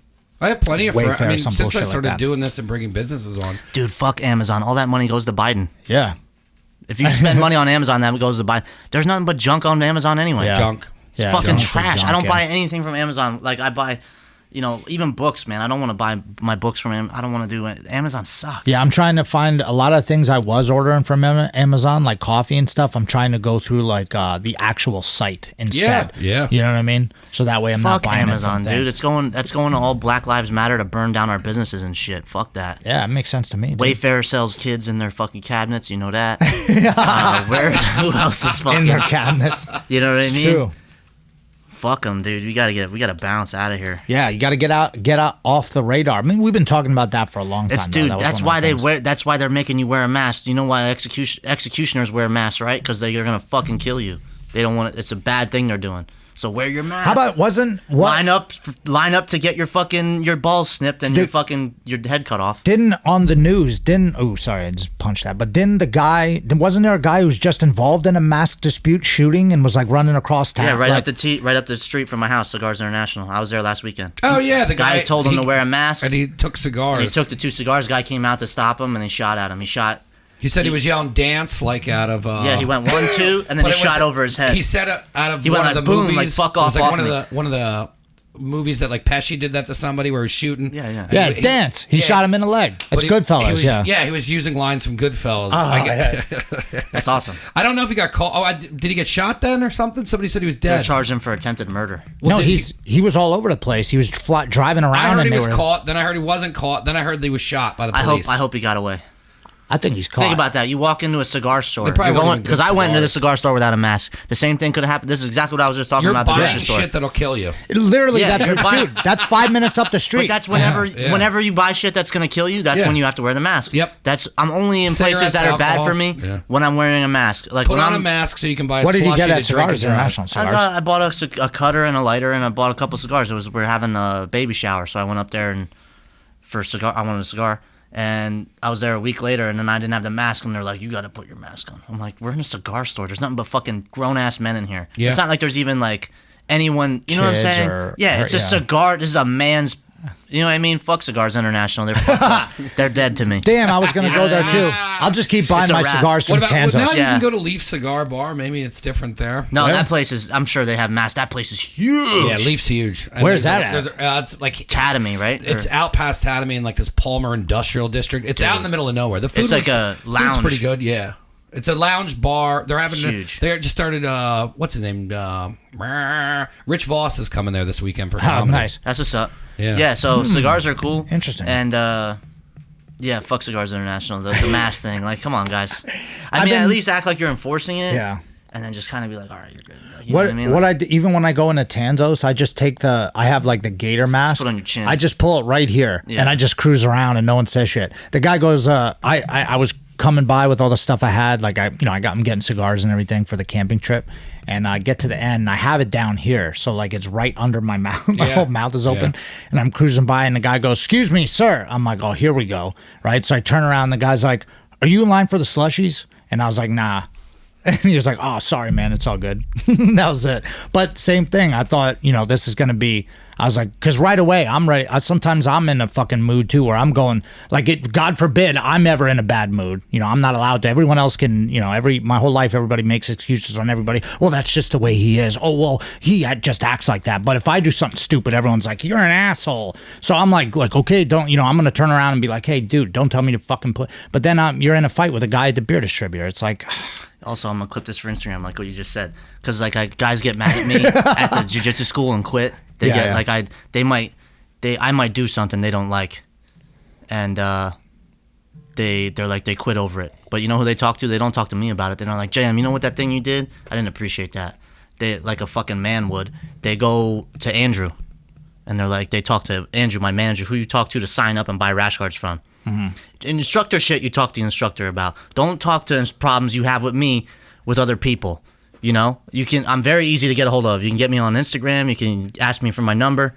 I have plenty of friends. I mean, some since I bullshit started like that. doing this and bringing businesses on. Dude, fuck Amazon. All that money goes to Biden. Yeah. If you spend money on Amazon, that goes to Biden. There's nothing but junk on Amazon anyway. Yeah. Junk. It's Yeah, fucking junk for trash. junk, I don't yeah. buy anything from Amazon. Like I buy, you know, even books, man. I don't want to buy my books from Amazon. I don't want to do it. Amazon sucks. Yeah, I'm trying to find a lot of things I was ordering from Amazon, like coffee and stuff. I'm trying to go through like the actual site instead. Yeah. You know what I mean? So that way I'm not Fuck buying Amazon, it from dude. That's going to all Black Lives Matter to burn down our businesses and shit. Fuck that. Yeah, it makes sense to me. Dude. Wayfair sells kids in their fucking cabinets. You know that. Who else is fucking in their cabinets. You know what I It's mean? true. Fuck them, dude. We gotta bounce out of here. Yeah, you got to get out off the radar. I mean, we've been talking about that for a long time. It's though. dude. That was That's one why of the they things. wear. That's why they're making you wear a mask. You know why executioners wear masks, right? Because they're gonna fucking kill you. They don't want it. It's a bad thing they're doing. So wear your mask. How about line up to get your balls snipped and your head cut off. Didn't on the news? Oh, sorry, I just punched that. But wasn't there a guy who was just involved in a mask dispute shooting and was like running across town? Yeah, right like, up the street from my house, Cigars International. I was there last weekend. Oh yeah, the Guy told him to wear a mask. and he took cigars. He took the 2 cigars. Guy came out to stop him, and he shot at him. He said he was yelling "dance" like out of. Yeah, he went 1, 2, and then but he it was- shot over his head. He said it out of He one went of like, the boom, like, movies. fuck It was off like off one of the movies that like Pesci did that to somebody where he was shooting. Yeah. Yeah, He- dance. He yeah. shot him in the leg. But It's Goodfellas. he was, yeah. he was using lines from Goodfellas. That's awesome. I don't know if he got caught. Oh, did he get shot then or something? Somebody said he was They're dead. charging him for attempted murder. No, did he was all over the place. He was driving around. I heard and he they was were- caught. Then I heard he wasn't caught. Then I heard he was shot by the police. I hope he got away. I think he's caught. Think about that. You walk into a cigar store. They probably wouldn't even Because get I went into the cigars. cigar store without a mask. The same thing could have happened. This is exactly what I was just talking You're about. The buying grocery store. shit that'll kill you. Literally, Yeah, that's you're buying- dude. That's 5 minutes up the street. But that's whenever Yeah. whenever you buy shit that's gonna kill you, that's Yeah. when you have to wear the mask. Yep. I'm only in places Cigarettes, that are bad alcohol. for me Yeah. when I'm wearing a mask. Like Put when on I'm, a mask so you can buy. What a did you get slushy at to drink or Cigars drive. International? Cigars. I bought a cutter and a lighter, and I bought a couple cigars. We're having a baby shower, so I went up there and I wanted a cigar. And I was there a week later, and then I didn't have the mask, and they're like, "You got to put your mask on." I'm like, "We're in a cigar store. There's nothing but fucking grown ass men in here. Yeah. It's not like there's even like anyone. You know what I'm Kids saying? or- Yeah, it's a yeah. cigar. This is a man's. You know what I mean? Fuck Cigars International. They're dead to me. Damn, I was gonna go there too. I'll just keep buying It's a my wrap. cigars What from about now? Tantos. You Yeah. can go to Leaf Cigar Bar. Maybe it's different there. No, Where? that place is. I'm sure they have masks. That place is huge. Yeah, Leaf's huge. And Where's there's that at? it's like Tatamy, right? it's Or- out past Tatamy in like this Palmer Industrial District. It's out in the middle of nowhere. The food It's like was- a lounge. Food's pretty good. Yeah, it's a lounge bar. They're having Huge. they just started. What's his name? Rich Voss is coming there this weekend for Oh, comedy. nice. That's what's up. Yeah. Yeah. So cigars are cool. Interesting. And yeah, fuck Cigars International. The mask thing. Like, come on, guys. I I've mean, been- at least act like you're enforcing it. Yeah. And then just kind of be like, all right, you're good. You know What I mean? what Like, I do, even when I go into Tanzos, I just take I have like the gator mask. put it on your chin. I just pull it right here, Yeah. and I just cruise around, and no one says shit. The guy goes, I was coming by with all the stuff I had, like I got him getting cigars and everything for the camping trip, and I get to the end, and I have it down here, so like it's right under my mouth. My Yeah. whole mouth is open, and I'm cruising by, and the guy goes, "Excuse me, sir." I'm like, "Oh, here we go." Right, so I turn around, and the guy's like, "Are you in line for the slushies?" And I was like, "Nah." And he was like, "Oh, sorry, man. It's all good." That was it. But same thing. I thought, this is going to be, I was like, because right away, I'm ready. Sometimes I'm in a fucking mood too, where I'm going, like, God forbid I'm ever in a bad mood. I'm not allowed to. Everyone else can, my whole life, everybody makes excuses on everybody. Well, that's just the way he is. Oh, well, he just acts like that. But if I do something stupid, everyone's like, you're an asshole. So I'm like, okay, don't, I'm going to turn around and be like, hey, dude, don't tell me to fucking put, but then you're in a fight with a guy at the beer distributor. It's like, Also, I'm gonna clip this for Instagram, like what you just said, because like guys get mad at me at the jiu-jitsu school and quit. They Yeah, get yeah. like I might do something they don't like, and they're like they quit over it. But you know who they talk to? They don't talk to me about it. They're not like, JM, you know what that thing you did? I didn't appreciate that. They like a fucking man would. They go to Andrew, And they're like, they talk to Andrew, my manager, who you talk to sign up and buy rash guards from. Instructor shit, you talk to the instructor about. Don't talk to problems you have with me with other people. You know, I'm very easy to get a hold of. You can get me on Instagram. You can ask me for my number.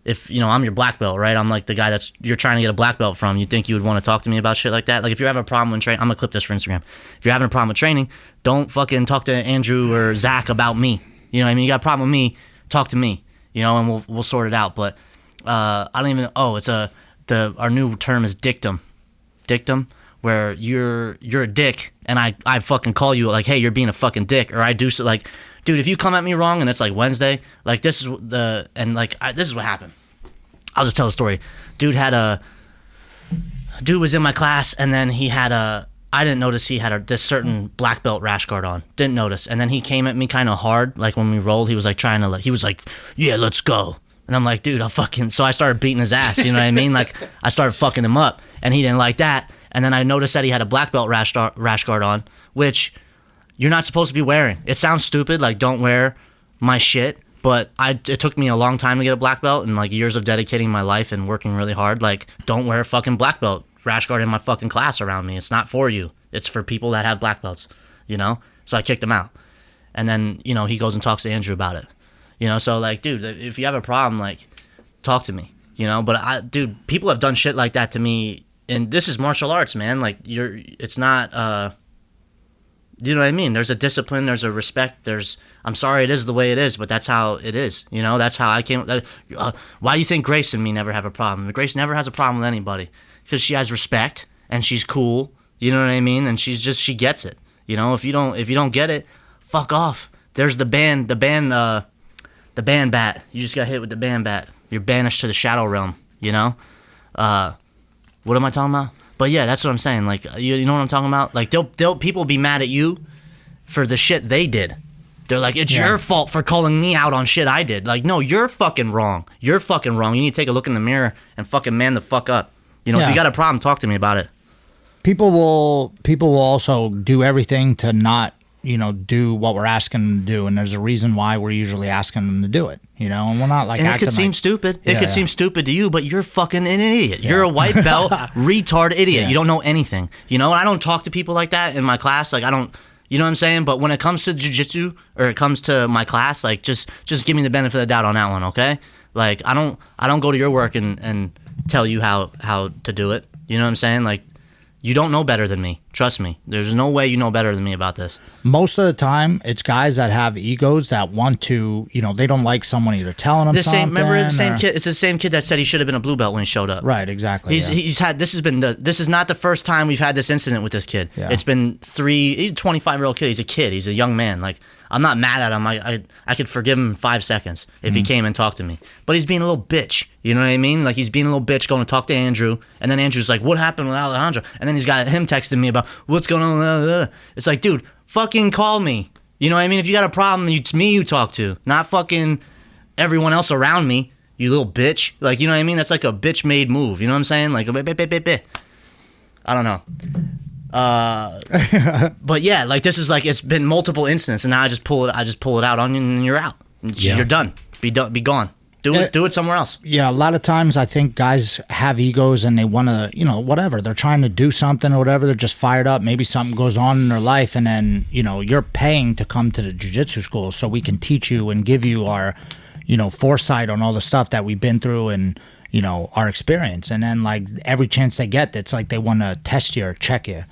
If, you know, I'm your black belt, right? I'm like the guy you're trying to get a black belt from. You think you would want to talk to me about shit like that? Like, if you're having a problem with training, I'm going to clip this for Instagram. If you're having a problem with training, don't fucking talk to Andrew or Zach about me. You know what I mean? You got a problem with me, talk to me, you know, and we'll sort it out. But I don't even, our new term is dictum. Dictum, where you're a dick, and I fucking call you like, hey, you're being a fucking dick, or I do so, like, dude, if you come at me wrong and it's like Wednesday, like this is this is what happened. I'll just tell the story. Dude was in my class, and then he had I didn't notice he had this certain black belt rash guard on. Didn't notice, and then he came at me kind of hard, like when we rolled. He was like he was like, yeah, let's go. And I'm like, dude, so I started beating his ass, you know what I mean? Like, I started fucking him up, and he didn't like that. And then I noticed that he had a black belt rash guard on, which you're not supposed to be wearing. It sounds stupid, like, don't wear my shit, but it took me a long time to get a black belt, and like years of dedicating my life and working really hard. Like, don't wear a fucking black belt rash guard in my fucking class around me. It's not for you. It's for people that have black belts, you know? So I kicked him out. And then, you know, he goes and talks to Andrew about it. You know, so like, dude, if you have a problem, like, talk to me, you know? But dude, people have done shit like that to me, and this is martial arts, man. Like, it's not, you know what I mean? There's a discipline, there's a respect, I'm sorry it is the way it is, but that's how it is, you know? That's how I came, why do you think Grace and me never have a problem? Grace never has a problem with anybody, because she has respect, and she's cool, you know what I mean? And she gets it, you know? If you don't get it, fuck off. There's the band bat. You just got hit with the band bat. You're banished to the shadow realm, you know? What am I talking about? But yeah, that's what I'm saying. Like, you know what I'm talking about? Like, people be mad at you for the shit they did. They're like, it's your fault for calling me out on shit I did. Like, no, you're fucking wrong. You're fucking wrong. You need to take a look in the mirror and fucking man the fuck up. You know, if you got a problem, talk to me about it. People will also do everything to not, you know, do what we're asking them to do, and there's a reason why we're usually asking them to do it, you know, and we're not like, and it could seem stupid. It could seem stupid to you, but you're fucking an idiot. You're a white belt retard idiot. You don't know anything, you know. And I don't talk to people like that in my class. Like, I don't, you know what I'm saying? But when it comes to jiu-jitsu, or it comes to my class, like, just give me the benefit of the doubt on that one, okay? Like, I don't go to your work and tell you how to do it. You know what I'm saying? Like, you don't know better than me. Trust me. There's no way you know better than me about this. Most of the time, it's guys that have egos that want to, you know, they don't like someone either telling them something. Remember the same kid? It's the same kid that said he should have been a blue belt when he showed up. Right, exactly. This is not the first time we've had this incident with this kid. Yeah. It's been he's a 25-year-old kid. He's a kid. He's a young man. Like, I'm not mad at him. I could forgive him in 5 seconds if he came and talked to me. But he's being a little bitch. You know what I mean? Like, he's being a little bitch going to talk to Andrew. And then Andrew's like, what happened with Alejandro? And then he's got him texting me about what's going on. It's like, dude, fucking call me. You know what I mean? If you got a problem, it's me you talk to. Not fucking everyone else around me, you little bitch. Like, you know what I mean? That's like a bitch-made move. You know what I'm saying? Like, I don't know. But yeah, like, this is like, it's been multiple incidents, and now I just pull it out on you, and you're out. You're done. Be gone. Do it somewhere else. Yeah, a lot of times I think guys have egos and they want to, you know, whatever. They're trying to do something or whatever. They're just fired up. Maybe something goes on in their life, and then, you know, you're paying to come to the jiu-jitsu school so we can teach you and give you our, you know, foresight on all the stuff that we've been through and, you know, our experience. And then, like, every chance they get, it's like they want to test you or check you.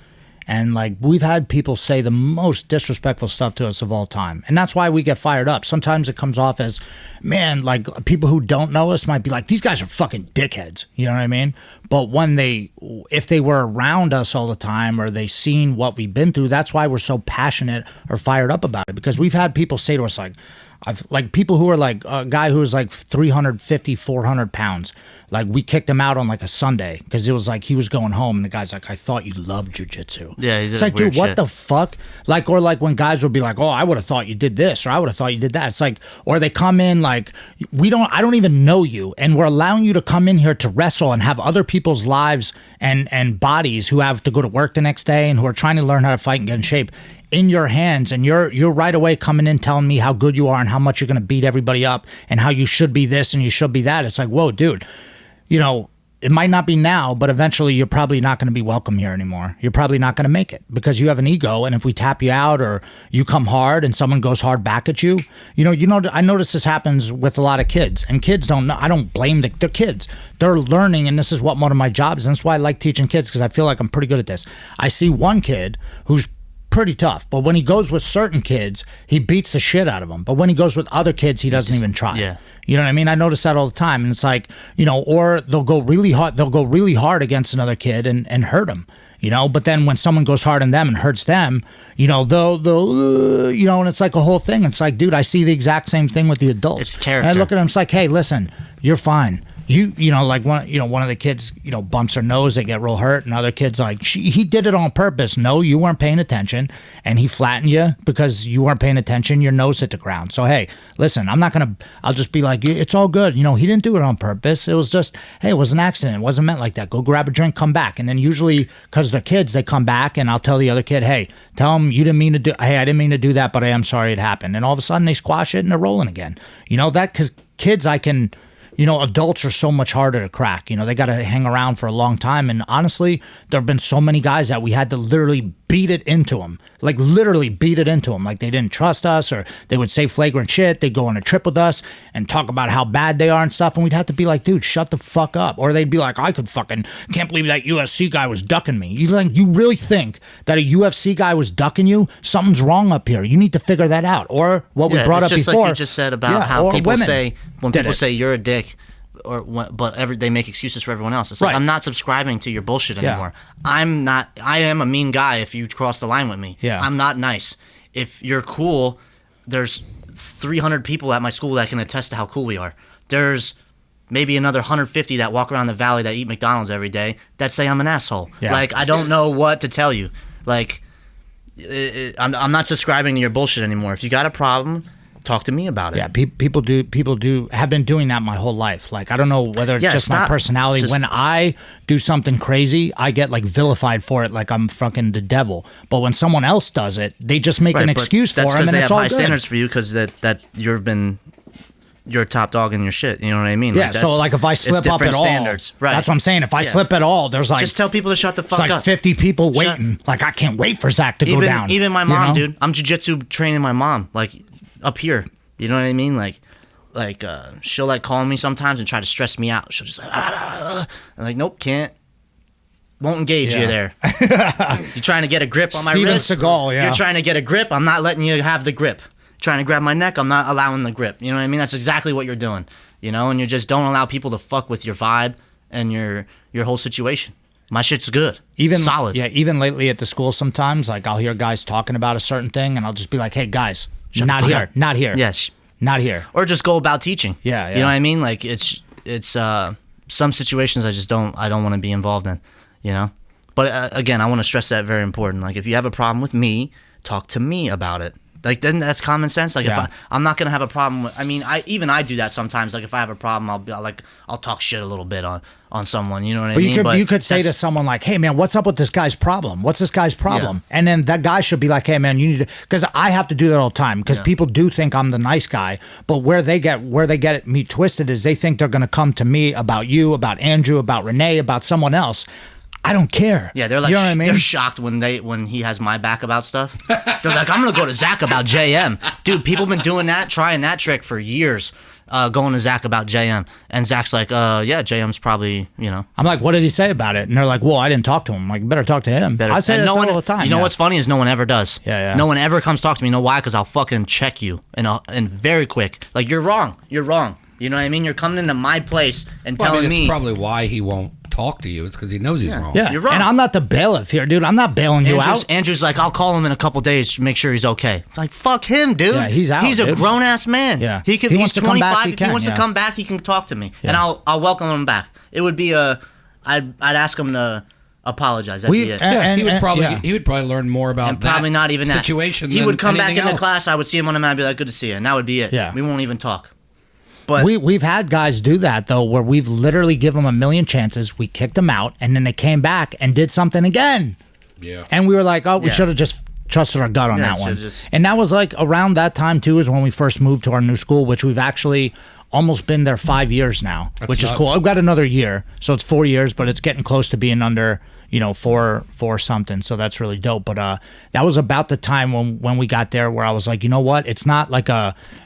And, like, we've had people say the most disrespectful stuff to us of all time. And that's why we get fired up. Sometimes it comes off as, man, like, people who don't know us might be like, these guys are fucking dickheads. You know what I mean? But if they were around us all the time, or they seen what we've been through, that's why we're so passionate or fired up about it. Because we've had people say to us, like people who are like a guy who was like 350, 400 pounds. Like, we kicked him out on like a Sunday because it was like he was going home, and the guy's like, I thought you loved jiu-jitsu. Yeah, it's like, dude, what the fuck? Like, or like when guys would be like, oh, I would have thought you did this, or I would have thought you did that. It's like, or they come in like, I don't even know you, and we're allowing you to come in here to wrestle and have other people's lives and bodies who have to go to work the next day and who are trying to learn how to fight and get in shape in your hands, and you're right away coming in telling me how good you are and how much you're going to beat everybody up and how you should be this and you should be that. It's like, whoa, dude, you know, it might not be now, but eventually you're probably not going to be welcome here anymore. You're probably not going to make it because you have an ego. And if we tap you out or you come hard and someone goes hard back at you, I notice this happens with a lot of kids, and kids don't know. I don't blame the kids. They're learning. And this is what one of my jobs is. And that's why I like teaching kids, because I feel like I'm pretty good at this. I see one kid who's pretty tough, but when he goes with certain kids, he beats the shit out of them. But when he goes with other kids, he doesn't even try. Yeah. You know what I mean? I notice that all the time. And it's like, or they'll go really hard against another kid and hurt him, but then when someone goes hard on them and hurts them, they'll and it's like a whole thing. It's like, dude, I see the exact same thing with the adults. It's character. And I look at them, it's like, hey, listen, you're fine. Like one of the kids, bumps her nose, they get real hurt, and other kids like, he did it on purpose. No, you weren't paying attention, and he flattened you because you weren't paying attention. Your nose hit the ground. So hey, listen, I'll just be like, it's all good. He didn't do it on purpose. It was just, hey, it was an accident. It wasn't meant like that. Go grab a drink, come back. And then usually, because they're kids, they come back, and I'll tell the other kid, hey, tell them I didn't mean to do that, but I am sorry it happened. And all of a sudden they squash it and they're rolling again. That because kids, adults are so much harder to crack. They got to hang around for a long time. And honestly, there have been so many guys that we had to literally beat it into them. Like literally beat it into them. Like they didn't trust us, or they would say flagrant shit. They'd go on a trip with us and talk about how bad they are and stuff. And we'd have to be like, dude, shut the fuck up. Or they'd be like, can't believe that UFC guy was ducking me. You really think that a UFC guy was ducking you? Something's wrong up here. You need to figure that out. Or what we brought up just before. Like you just said about how people say, when people it. say you're a dick, they make excuses for everyone else. It's like, Right. I'm not subscribing to your bullshit Yeah. anymore. I am a mean guy if you cross the line with me. Yeah. I'm not nice. If you're cool, there's 300 people at my school that can attest to how cool we are. There's maybe another 150 that walk around the valley that eat McDonald's every day that say I'm an asshole. Yeah. Like, I don't know what to tell you. Like, I'm not subscribing to your bullshit anymore. If you got a problem, talk to me about it. Yeah, people have been doing that my whole life. Like, I don't know whether it's just my personality. When I do something crazy, I get like vilified for it, like I'm fucking the devil. But when someone else does it, they just make an excuse for him, and it's all good. That's because they have high standards for you, because that you're a top dog in your shit. You know what I mean? Yeah. So like, if I slip up at all, standards. Right. That's what I'm saying. If I slip at all, there's like, just tell people to shut the fuck like up. 50 people waiting. Like, I can't wait for Zach to go down. Even my mom, dude. I'm jujitsu training my mom, like up here. You know what I mean? Like she'll like call me sometimes and try to stress me out. She'll just like, I'm like, nope, can't. Won't engage you there. You're trying to get a grip on my wrist. Steven Seagal, yeah. You're trying to get a grip. I'm not letting you have the grip. Trying to grab my neck. I'm not allowing the grip. You know what I mean? That's exactly what you're doing. And you just don't allow people to fuck with your vibe and your whole situation. My shit's good. Even solid. Yeah. Even lately at the school, sometimes like I'll hear guys talking about a certain thing, and I'll just be like, hey guys. Not here. Yes. Not here. Or just go about teaching. Yeah. You know what I mean? Like it's some situations I don't want to be involved in, But again, I want to stress that very important. Like, if you have a problem with me, talk to me about it. Like, then that's common sense. Like, if I'm not gonna have a problem with, I do that sometimes. Like, if I have a problem, I'll talk shit a little bit on someone. You know what I mean? But you could say to someone like, "Hey man, what's up with this guy's problem? What's this guy's problem?" Yeah. And then that guy should be like, "Hey man, you need to," because I have to do that all the time, because people do think I'm the nice guy, but where they get me twisted is they think they're gonna come to me about you, about Andrew, about Renee, about someone else. I don't care. Yeah, they're like, you know what I mean? They're shocked when he has my back about stuff. They're like, I'm gonna go to Zach about JM, dude. People been doing that, trying that trick for years, going to Zach about JM, and Zach's like, yeah, JM's probably, I'm like, what did he say about it? And they're like, well, I didn't talk to him. I'm like, you better talk to him. I say that all the time. You know what's funny is no one ever does. Yeah. No one ever comes talk to me. You know why? Because I'll fucking check you and very quick. Like, you're wrong. You know what I mean? You're coming into my place and telling me. It's probably why he won't talk to you. It's because he knows he's wrong. Yeah, you're wrong. And I'm not the bailiff here, dude. I'm not bailing you out. Andrew's like, I'll call him in a couple days to make sure he's okay. It's like, fuck him, dude. Yeah, he's out. He's a grown ass man. Yeah, he's wants to 25. come back, If he wants to come back, he can talk to me, and I'll welcome him back. It would be I'd ask him to apologize. That'd be it. He would probably learn more about and probably not even that situation. He would come back into else. class. I would see him on a mat and be like, good to see you, and that would be it. Yeah, we won't even talk. But we've had guys do that though, where we've literally given them a million chances. We kicked them out, and then they came back and did something again. Yeah. And we were like, oh, we should have just trusted our gut on Yeah, that so one. just- And that was like around that time too, is when we first moved to our new school, which we've actually almost been there 5 years now, which is nuts. cool. I've got another year, so it's 4 years, but it's getting close to being under, four something. So that's really dope. But that was about the time when we got there where I was like, you know what? It's not like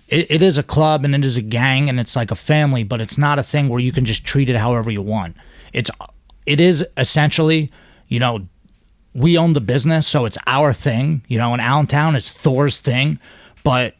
it is a club and it is a gang and it's like a family, but it's not a thing where you can just treat it however you want. It is essentially, we own the business, so it's our thing. In Allentown, it's Thor's thing, but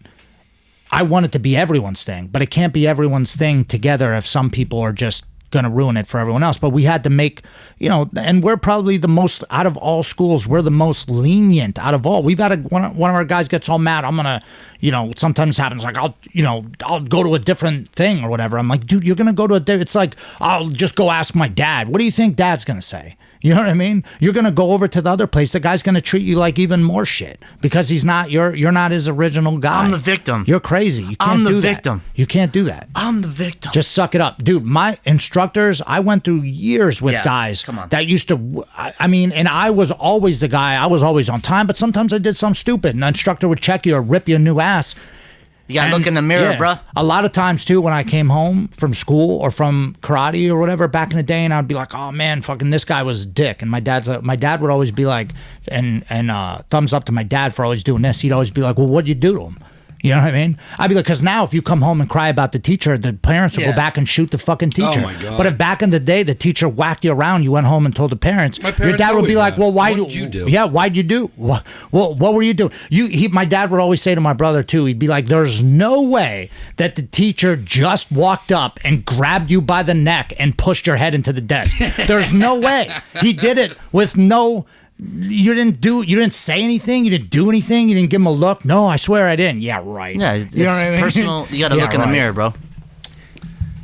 I want it to be everyone's thing. But it can't be everyone's thing together if some people are just going to ruin it for everyone else. But we had to make, and we're probably the most, out of all schools, we're the most lenient out of all. We've had one of our guys gets all mad. I'm going to, sometimes happens like, I'll go to a different thing or whatever. I'm like, dude, you're going to go to it's like, I'll just go ask my dad. What do you think dad's going to say? You know what I mean? You're going to go over to the other place. The guy's going to treat you like even more shit because he's not, you're not his original guy. I'm the victim. You're crazy. You can't I'm the do victim. that. You can't do that. I'm the victim. Just suck it up. Dude, my instructors, I went through years with Yeah, guys come on. that used to, and I was always the guy, I was always on time, but sometimes I did something stupid and the instructor would check you or rip you a new ass. You gotta look in the mirror, bruh. A lot of times too, when I came home from school or from karate or whatever back in the day, and I'd be like, "Oh man, fucking this guy was a dick." And my dad would always be like, and thumbs up to my dad for always doing this. He'd always be like, "Well, what'd you do to him?" You know what I mean? I'd be like, because now if you come home and cry about the teacher, the parents will Yeah. go back and shoot the fucking teacher. Oh, my God. But if back in the day the teacher whacked you around, you went home and told the parents. My Your parents dad would be always like, ask, "Well, why what did you do?" Yeah, why'd you do? What were you doing? My dad would always say to my brother too. He'd be like, "There's no way that the teacher just walked up and grabbed you by the neck and pushed your head into the desk. There's no way. He did it with no." You didn't say anything, you didn't do anything, you didn't give him a look. No, I swear I didn't. Yeah, right. Yeah, it's You know what I mean? personal. You gotta Yeah, look in the right. mirror, bro.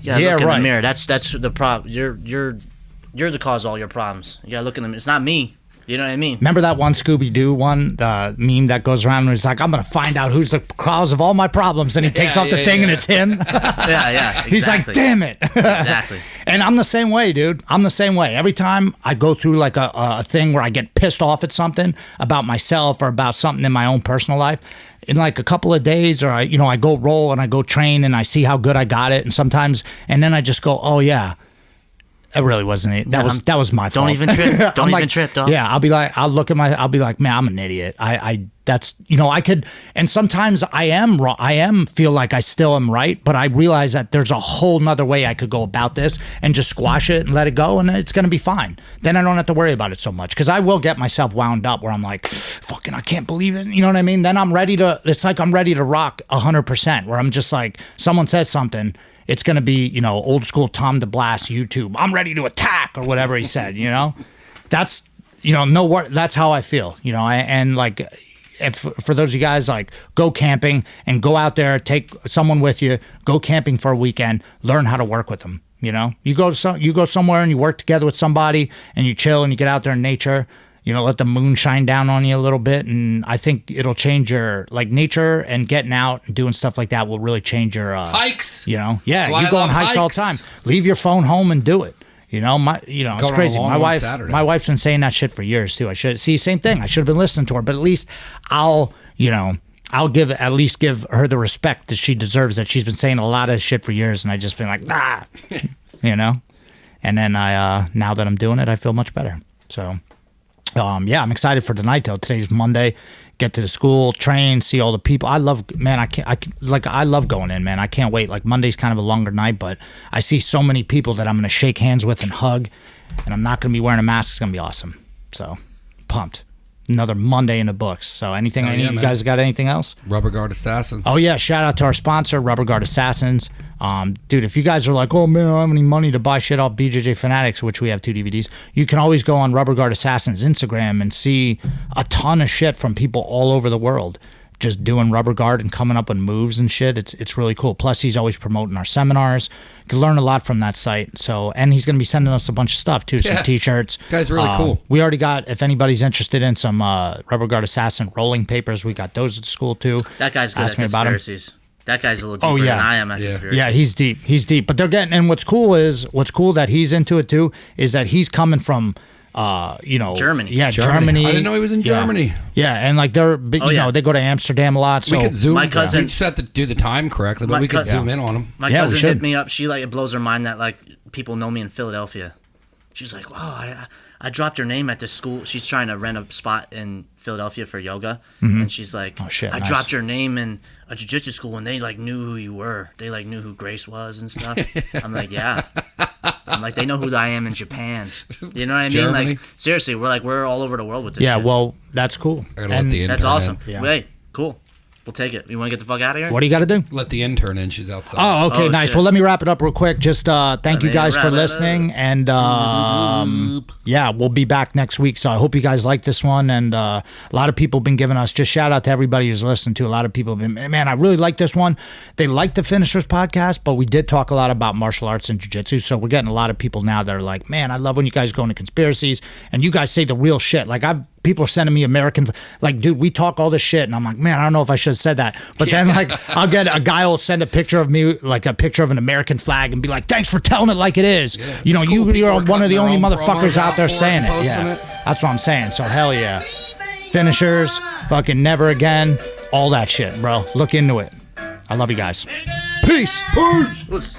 You gotta Yeah, look in right. the mirror. That's the problem. You're the cause of all your problems. You gotta look in the mirror. It's not me. You know what I mean? Remember that one Scooby-Doo one, the meme that goes around where it's like, "I'm going to find out who's the cause of all my problems." And he takes off the thing and it's him. Yeah. Exactly. He's like, "Damn it." Exactly. And I'm the same way, dude. I'm the same way. Every time I go through like a thing where I get pissed off at something about myself or about something in my own personal life, in like a couple of days, or I go roll and I go train and I see how good I got it, and then I just go, "Oh yeah, it really wasn't it. That was my fault." Don't even trip. Don't even trip, dog. Yeah, I'll be like, "Man, I'm an idiot. I could," and sometimes I am wrong. Feel like I still am right, but I realize that there's a whole nother way I could go about this and just squash it and let it go, and it's gonna be fine. Then I don't have to worry about it so much because I will get myself wound up where I'm like, "Fucking, I can't believe it." You know what I mean? Then I'm ready to. It's like I'm ready to rock 100%. Where I'm just like, someone says something. It's going to be, old school Tom DeBlas YouTube. "I'm ready to attack," or whatever he said, That's, that's how I feel, and like, if for those of you guys, like, go camping and go out there, take someone with you, go camping for a weekend, learn how to work with them. You go somewhere and you work together with somebody and you chill and you get out there in nature. Let the moon shine down on you a little bit, and I think it'll change your, like, nature and getting out and doing stuff like that will really change your Hikes. Yeah, That's why you I go on love hikes all the time. Leave your phone home and do it. It's on a crazy. long My one Saturday. wife's been saying that shit for years too. I should see same thing. I should have been listening to her, but at least I'll give her the respect that she deserves. That she's been saying a lot of shit for years, and I just been like, And then now that I'm doing it, I feel much better. So. I'm excited for tonight though. Today's Monday. Get to the school, train, see all the people. I love going in, man. I can't wait. Like, Monday's kind of a longer night, but I see so many people that I'm going to shake hands with and hug, and I'm not going to be wearing a mask. It's going to be awesome. So, pumped. Another Monday in the books. So, you man. guys got anything else? Rubber Guard Assassin. Oh yeah, shout out to our sponsor, Rubber Guard Assassins. Dude, if you guys are like, "Oh man, I don't have any money to buy shit off BJJ Fanatics," which we have 2 DVDs, you can always go on Rubber Guard Assassins Instagram and see a ton of shit from people all over the world just doing rubber guard and coming up with moves and shit. It's really cool. Plus, he's always promoting our seminars. You can learn a lot from that site. So, and he's going to be sending us a bunch of stuff too, some Yeah. t-shirts. Guy's really cool. We already got, if anybody's interested in some Rubber Guard Assassin rolling papers, we got those at school too. That guy's good Ask at me about him. conspiracies. That guy's a little Oh, deeper yeah. than I am at conspiracies. Yeah, he's deep. But they're getting, and what's cool that he's into it too, is that he's coming from Germany. Yeah, Germany. I didn't know he was in Germany. Yeah, and like they're, they go to Amsterdam a lot. So We could zoom. My cousin- We just have to do the time correctly, but we could zoom in on him. My Yeah, we cousin should. hit me up. She like, it blows her mind that like people know me in Philadelphia. She's like, wow, I dropped your name at this school. She's trying to rent a spot in Philadelphia for yoga, and she's like, Oh, shit, I nice. dropped your name in a jiu-jitsu school, and they like knew who you were. They like knew who Grace was and stuff. I'm like, yeah. I'm like, they know who I am in Japan. You know what I mean? Germany? Like, seriously, we're all over the world with this. yeah, shit. well, that's cool. I gotta let And the That's intern awesome. Yeah. Hey, cool. We'll take it. You want to get the fuck out of here? what do you got to do? Let the intern in. She's outside. Oh, okay, Oh, nice. shit. Well, let me wrap it up real quick. Just thank you me guys for wrap it listening, and yeah, we'll be back next week. So I hope you guys like this one. And a lot of people have been giving us, just shout out to everybody who's listened to. A lot of people have been, man, I really like this one. They like the Finishers podcast, but we did talk a lot about martial arts and jiu-jitsu. So we're getting a lot of people now that are like, man, I love when you guys go into conspiracies and you guys say the real shit. Like people are sending me American, like, dude, we talk all this shit, and I'm like, man, I don't know if I should have said that. But then, like, I'll get a guy will send a picture of me, like a picture of an American flag, and be like, thanks for telling it like it is. You know, it's cool. People you're are one of the cutting only their own motherfuckers promos out there out for it saying and it. posting Yeah, it. that's what I'm saying. So hell yeah, Finishers, fucking never again, all that shit, bro. Look into it. I love you guys. Peace. Peace.